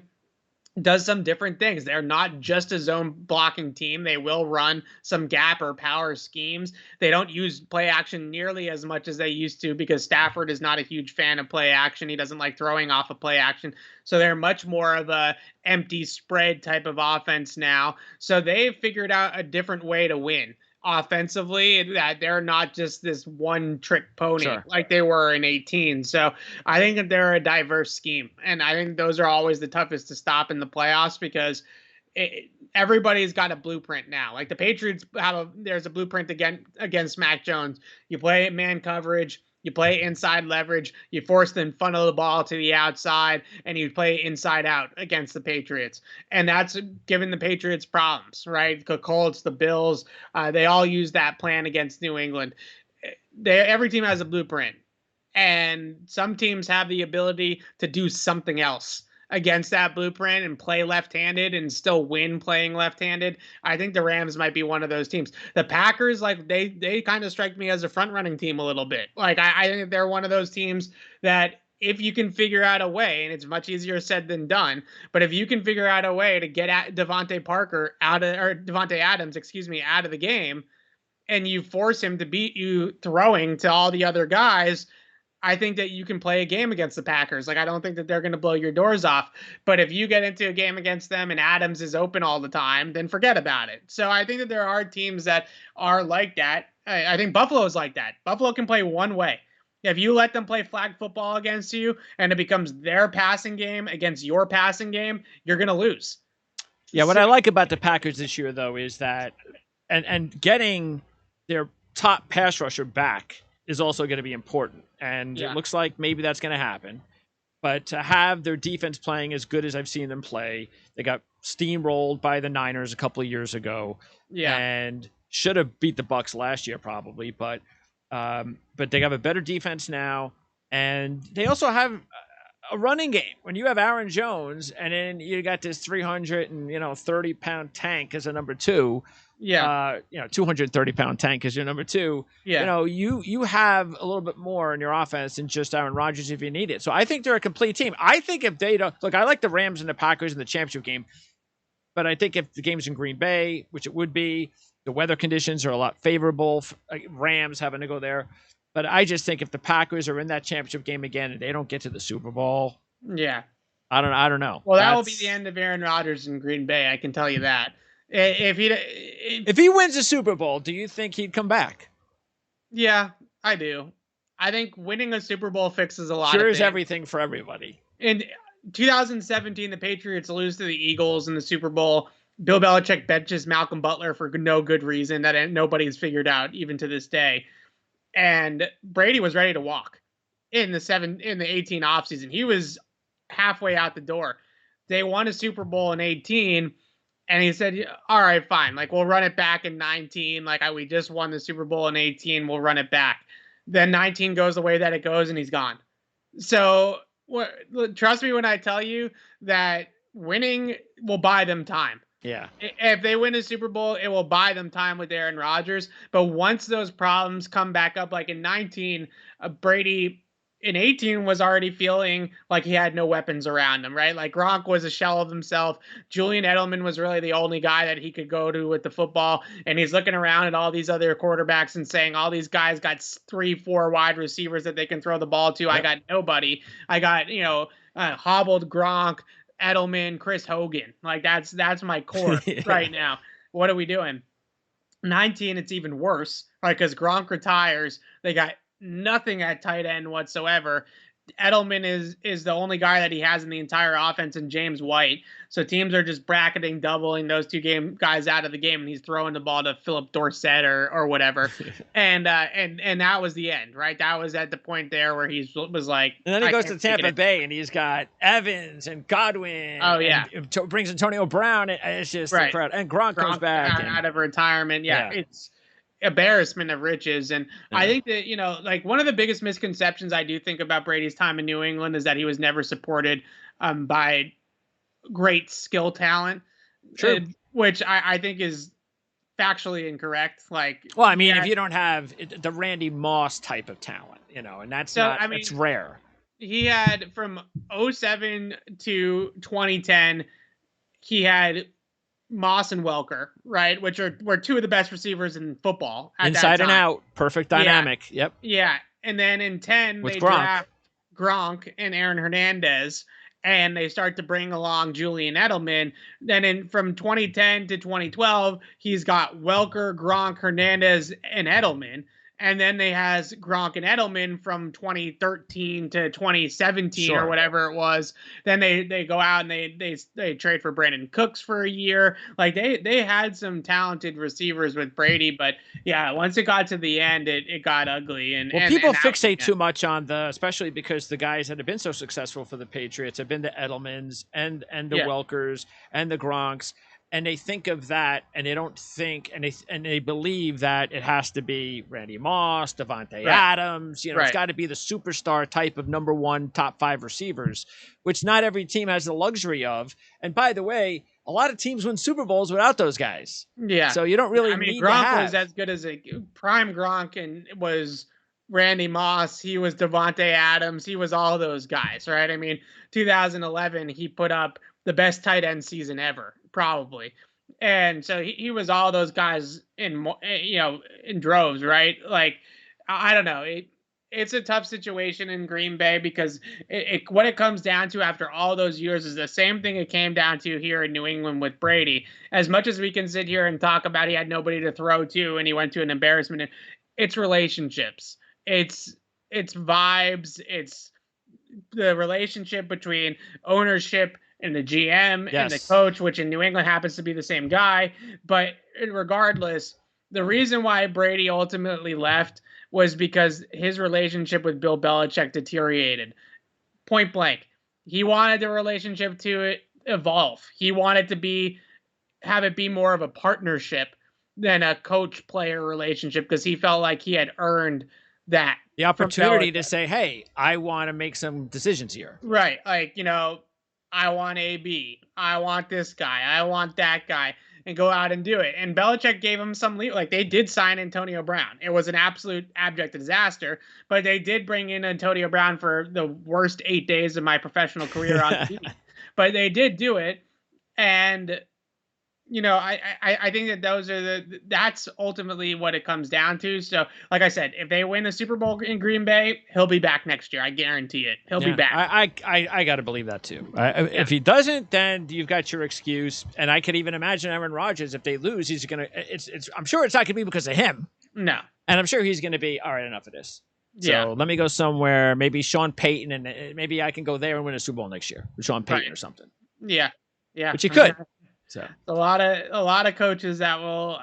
does some different things. They're not just a zone blocking team. They will run some gap or power schemes. They don't use play action nearly as much as they used to because Stafford is not a huge fan of play action. He doesn't like throwing off of play action. So they're much more of a empty spread type of offense now. So they've figured out a different way to win offensively, that they're not just this one trick pony like they were in 18. So I think that they're a diverse scheme, and I think those are always the toughest to stop in the playoffs because everybody's got a blueprint now. Like the Patriots there's a blueprint against Mac Jones. You play man coverage, you play inside leverage, you force them funnel the ball to the outside, and you play inside out against the Patriots. And that's given the Patriots problems, right? The Colts, the Bills, they all use that plan against New England. Every team has a blueprint, and some teams have the ability to do something else against that blueprint and play left-handed and still win playing left-handed. I think the Rams might be one of those teams. The Packers, like they kind of strike me as a front-running team a little bit. Like I think they're one of those teams that if you can figure out a way, and it's much easier said than done, but if you can figure out a way to get at Devontae Adams, out of the game, and you force him to beat you throwing to all the other guys, I think that you can play a game against the Packers. Like, I don't think that they're going to blow your doors off. But if you get into a game against them and Adams is open all the time, then forget about it. So I think that there are teams that are like that. I think Buffalo is like that. Buffalo can play one way. If you let them play flag football against you and it becomes their passing game against your passing game, you're going to lose. Yeah, what I like about the Packers this year, though, is that and getting their top pass rusher back is also going to be important. And it looks like maybe that's going to happen. But to have their defense playing as good as I've seen them play, they got steamrolled by the Niners a couple of years ago. Yeah. And should have beat the Bucs last year probably. But they have a better defense now. And they also have a running game. When you have Aaron Jones and then you got this 330-pound tank as a number 2. 230-pound tank as your number 2. Yeah. You have a little bit more in your offense than just Aaron Rodgers if you need it. So I think they're a complete team. I think if they don't look, I like the Rams and the Packers in the championship game, but I think if the game's in Green Bay, which it would be, the weather conditions are a lot favorable for Rams having to go there. But I just think if the Packers are in that championship game again and they don't get to the Super Bowl, I don't know. Well, that will be the end of Aaron Rodgers in Green Bay. I can tell you that. If he wins a Super Bowl, do you think he'd come back? Yeah, I do. I think winning a Super Bowl fixes a lot of things. Cures everything for everybody. In 2017, the Patriots lose to the Eagles in the Super Bowl. Bill Belichick benches Malcolm Butler for no good reason that nobody's figured out even to this day. And Brady was ready to walk in the 18 offseason. He was halfway out the door. They won a Super Bowl in 18. And he said, all right, fine. Like, we'll run it back in 19. Like, we just won the Super Bowl in 18. We'll run it back. Then 19 goes the way that it goes, and he's gone. So trust me when I tell you that winning will buy them time. Yeah. If they win a Super Bowl, it will buy them time with Aaron Rodgers. But once those problems come back up, like in 19, Brady in 18 was already feeling like he had no weapons around him, right? Like Gronk was a shell of himself. Julian Edelman was really the only guy that he could go to with the football. And he's looking around at all these other quarterbacks and saying, all these guys got 3-4 wide receivers that they can throw the ball to. Yep. I got nobody. I got, hobbled Gronk, Edelman, Chris Hogan. Like that's my core right now. What are we doing? 19, it's even worse, right? Because Gronk retires. They got nothing at tight end whatsoever. Edelman is the only guy that he has in the entire offense, and James White. So teams are just bracketing, doubling those two guys out of the game, and he's throwing the ball to Philip Dorsett or whatever. and that was the end, right? That was at the point there where he was like. And then he goes to Tampa Bay, and he's got Evans and Godwin. Oh yeah, and brings Antonio Brown. It's just incredible. And Gronk comes back out of retirement. Yeah, it's embarrassment of riches. And I think that, like one of the biggest misconceptions I do think about Brady's time in New England is that he was never supported by great skill talent. True. Which I think is factually incorrect. Like, well, I mean, if you don't have the Randy Moss type of talent, and that's it's rare. He had from 2007 to 2010, he had Moss and Welker, right? Which were two of the best receivers in football. Inside and out. Perfect dynamic. Yeah. Yep. Yeah. And then in 10, with they Gronk. draft Gronk and Aaron Hernandez, and they start to bring along Julian Edelman. Then from 2010 to 2012, he's got Welker, Gronk, Hernandez, and Edelman. And then they has Gronk and Edelman from 2013 to 2017 or whatever it was. Then they go out and they trade for Brandon Cooks for a year. Like they had some talented receivers with Brady, but yeah, once it got to the end, it got ugly. And people fixate too much on especially because the guys that have been so successful for the Patriots have been the Edelmans and the Welkers and the Gronks. And they think of that, and they don't think, and they believe that it has to be Randy Moss, Devontae Adams. It's got to be the superstar type of number one, top 5 receivers, which not every team has the luxury of. And by the way, a lot of teams win Super Bowls without those guys. Yeah. So you don't really need Gronk to have. was as good as a prime Gronk, and it was Randy Moss. He was Devontae Adams. He was all those guys, right? I mean, 2011, he put up the best tight end season ever. Probably. And so he was all those guys in droves, right? Like, I don't know. It's a tough situation in Green Bay because what it comes down to after all those years is the same thing it came down to here in New England with Brady. As much as we can sit here and talk about he had nobody to throw to and he went to an embarrassment, it's relationships. It's vibes. It's the relationship between ownership and the GM and the coach, which in New England happens to be the same guy. But regardless, the reason why Brady ultimately left was because his relationship with Bill Belichick deteriorated. Point blank. He wanted the relationship to evolve. He wanted to have it be more of a partnership than a coach-player relationship because he felt like he had earned that. The opportunity to say, hey, I want to make some decisions here. Right. Like, I want AB. I want this guy. I want that guy. And go out and do it. And Belichick gave him some lead. Like, they did sign Antonio Brown. It was an absolute abject disaster, but they did bring in Antonio Brown for the worst 8 days of my professional career on TV. But they did do it. And, I think that that's ultimately what it comes down to. So, like I said, if they win the Super Bowl in Green Bay, he'll be back next year. I guarantee it. He'll be back. I got to believe that too. If he doesn't, then you've got your excuse. And I could even imagine Aaron Rodgers, if they lose, he's going to, I'm sure it's not going to be because of him. No. And I'm sure he's going to be, all right, enough of this. So let me go somewhere, maybe Sean Payton, and maybe I can go there and win a Super Bowl next year with Sean Payton or something. Yeah. Yeah. But you could. So a lot of coaches that will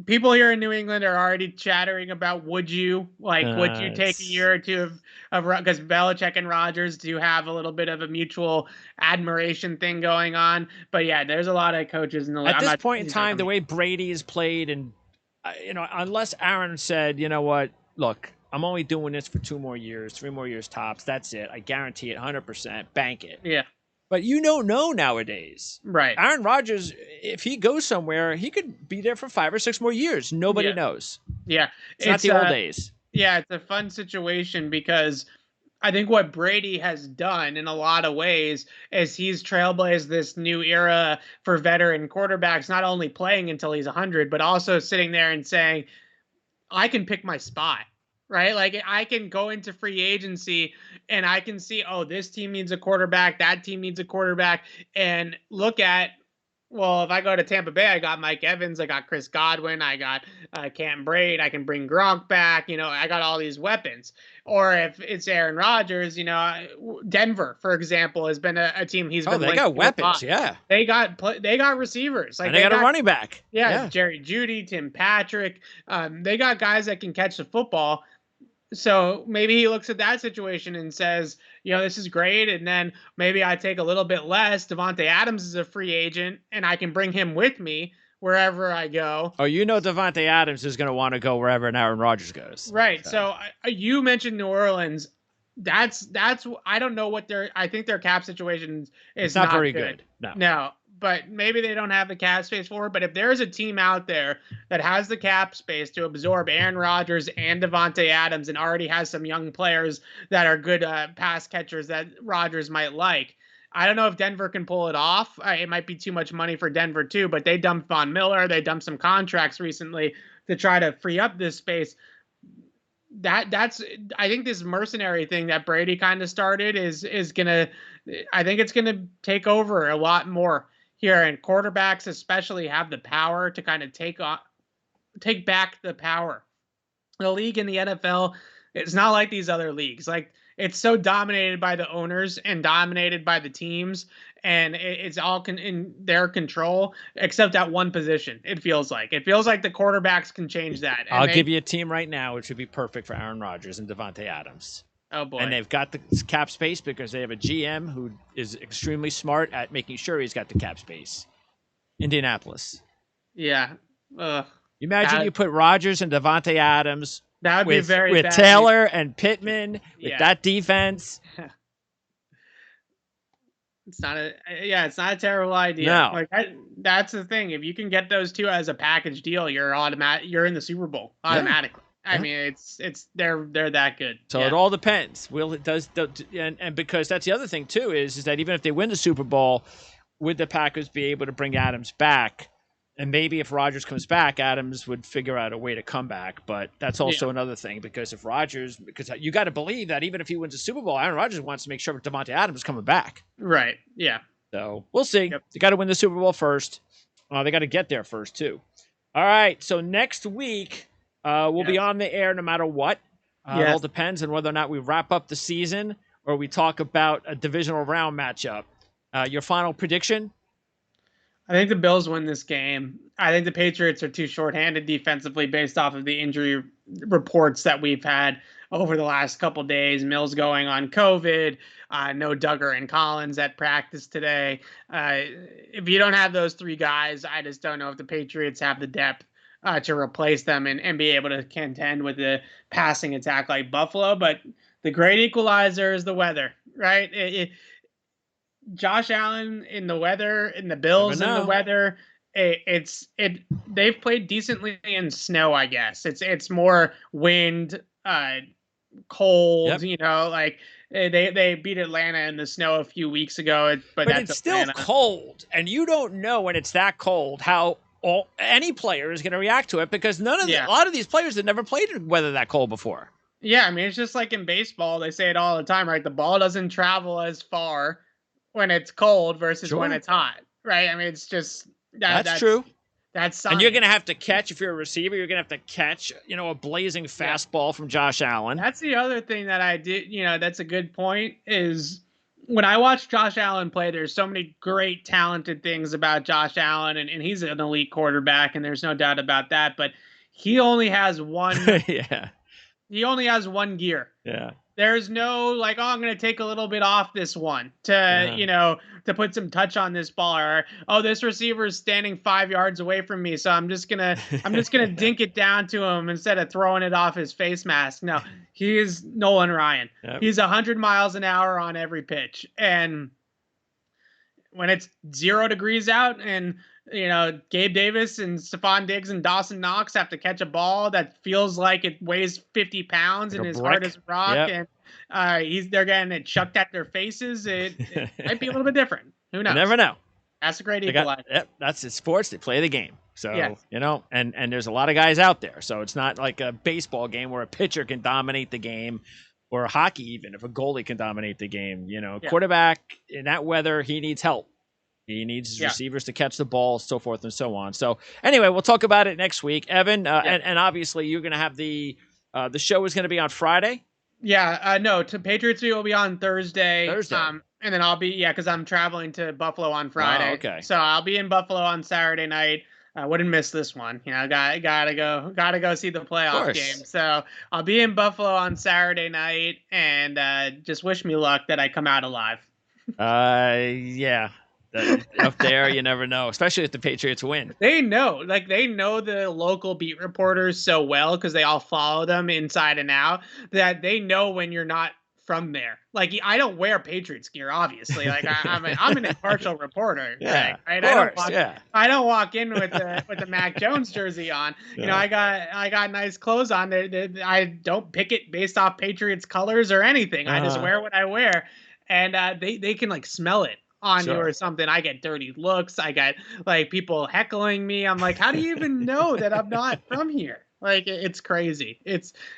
people here in New England are already chattering about would you take a year or two of because Belichick and Rodgers do have a little bit of a mutual admiration thing going on. But yeah, there's a lot of coaches in the league. At this point in time, the way Brady is played, and unless Aaron said, you know what, look, I'm only doing this for 2 more years, 3 more years tops. That's it. I guarantee it, 100%. Bank it. Yeah. But you don't know nowadays. Right. Aaron Rodgers, if he goes somewhere, he could be there for 5 or 6 more years. Nobody knows. Yeah. It's not the old days. Yeah, it's a fun situation because I think what Brady has done in a lot of ways is he's trailblazed this new era for veteran quarterbacks, not only playing until he's 100, but also sitting there and saying, I can pick my spot. Right? Like I can go into free agency and I can see, oh, this team needs a quarterback, that team needs a quarterback, and look at, well, if I go to Tampa Bay, I got Mike Evans, I got Chris Godwin, I got Cam Braid, I can bring Gronk back, I got all these weapons. Or if it's Aaron Rodgers, Denver, for example, has been a team he's been. They got weapons, yeah. They got receivers, like and they got a running back, yeah. Jerry Jeudy, Tim Patrick, they got guys that can catch the football. So maybe he looks at that situation and says, this is great. And then maybe I take a little bit less. Davante Adams is a free agent and I can bring him with me wherever I go. Oh, Davante Adams is going to want to go wherever Aaron Rodgers goes. Right. So you mentioned New Orleans. That's I don't know what I think their cap situation is not very good. No. But maybe they don't have the cap space for it. But if there's a team out there that has the cap space to absorb Aaron Rodgers and Davante Adams and already has some young players that are good pass catchers that Rodgers might like, I don't know if Denver can pull it off. It might be too much money for Denver too, but they dumped Von Miller. They dumped some contracts recently to try to free up this space. That's I think this mercenary thing that Brady kind of started is gonna, I think it's gonna take over a lot more here, and quarterbacks especially have the power to kind of take back the power. The league in the NFL, it's not like these other leagues. Like it's so dominated by the owners and dominated by the teams, and it's all in their control except at one position. It feels like the quarterbacks can change that. I'll give you a team right now which would be perfect for Aaron Rodgers and Davante Adams. Oh boy! And they've got the cap space because they have a GM who is extremely smart at making sure he's got the cap space. Indianapolis. Yeah. Imagine you put Rodgers and Davante Adams. That would be very with bad. Taylor and Pittman with that defense. It's not a terrible idea. No. That's the thing. If you can get those two as a package deal, you're in the Super Bowl automatically. Yeah. I mean, they're that good. So it all depends. And because that's the other thing too is that even if they win the Super Bowl, would the Packers be able to bring Adams back? And maybe if Rodgers comes back, Adams would figure out a way to come back. But that's also another thing because because you got to believe that even if he wins the Super Bowl, Aaron Rodgers wants to make sure Davante Adams is coming back. Right. Yeah. So we'll see. Yep. They got to win the Super Bowl first. They got to get there first too. All right. So next week. We'll be on the air no matter what. It all depends on whether or not we wrap up the season or we talk about a divisional round matchup. Your final prediction? I think the Bills win this game. I think the Patriots are too shorthanded defensively based off of the injury reports that we've had over the last couple days. Mills going on COVID. No Duggar and Collins at practice today. If you don't have those 3 guys, I just don't know if the Patriots have the depth to replace them and be able to contend with the passing attack like Buffalo. But the great equalizer is the weather, right? Josh Allen in the weather, and the Bills in the weather. They've played decently in snow, I guess. It's more wind, cold, they beat Atlanta in the snow a few weeks ago, but that's it's still cold, and you don't know when it's that cold how any player is going to react to it because a lot of these players have never played in weather that cold before. Yeah, I mean, it's just like in baseball. They say it all the time, right? The ball doesn't travel as far when it's cold versus when it's hot, right? I mean, it's just that's true. That's science. And you're going to have to catch, if you're a receiver, you're going to have to catch, a blazing fastball from Josh Allen. That's the other thing that I did, that's a good point is when I watch Josh Allen play, there's so many great, talented things about Josh Allen, and he's an elite quarterback, and there's no doubt about that. But he only has one. Yeah. He only has one gear. Yeah. There's no like, oh, I'm going to take a little bit off this one to, to put some touch on this ball, or, oh, this receiver is standing 5 yards away from me, so I'm just going to dink it down to him instead of throwing it off his face mask. No, he is Nolan Ryan. Yep. He's 100 miles an hour on every pitch. And when it's 0 degrees out and, Gabe Davis and Stephon Diggs and Dawson Knox have to catch a ball that feels like it weighs 50 pounds and is hard as a rock, yep. and they're getting it chucked at their faces, it might be a little bit different. Who knows? You never know. That's a great equalizer. That's it. Sports. They play the game. So, yes. And there's a lot of guys out there. So it's not like a baseball game where a pitcher can dominate the game, or a hockey even, if a goalie can dominate the game. Quarterback in that weather, he needs help. He needs receivers to catch the ball, so forth and so on. So anyway, we'll talk about it next week, Evan. And obviously you're going to have the show is going to be on Friday. Yeah. No, Patriots will be on Thursday. And then I'll be, because I'm traveling to Buffalo on Friday. Oh, okay. So I'll be in Buffalo on Saturday night. I wouldn't miss this one. Gotta go see the playoff game. So I'll be in Buffalo on Saturday night, and just wish me luck that I come out alive. Yeah. Up there, you never know, especially if the Patriots win. They know the local beat reporters so well, because they all follow them inside and out, that they know when you're not from there. Like, I don't wear Patriots gear, obviously. Like, I'm an impartial reporter. Yeah, right? I don't walk in with the Mac Jones jersey on. Yeah. I got nice clothes on. I don't pick it based off Patriots colors or anything. I just wear what I wear, and they can like smell it on you or something. I get dirty looks. I get like people heckling me. I'm like, how do you even know that I'm not from here? Like, it's crazy.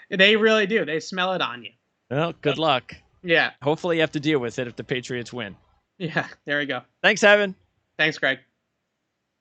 They really do. They smell it on you. Well, good luck. Yeah. Hopefully you have to deal with it if the Patriots win. Yeah, there we go. Thanks, Evan. Thanks, Greg.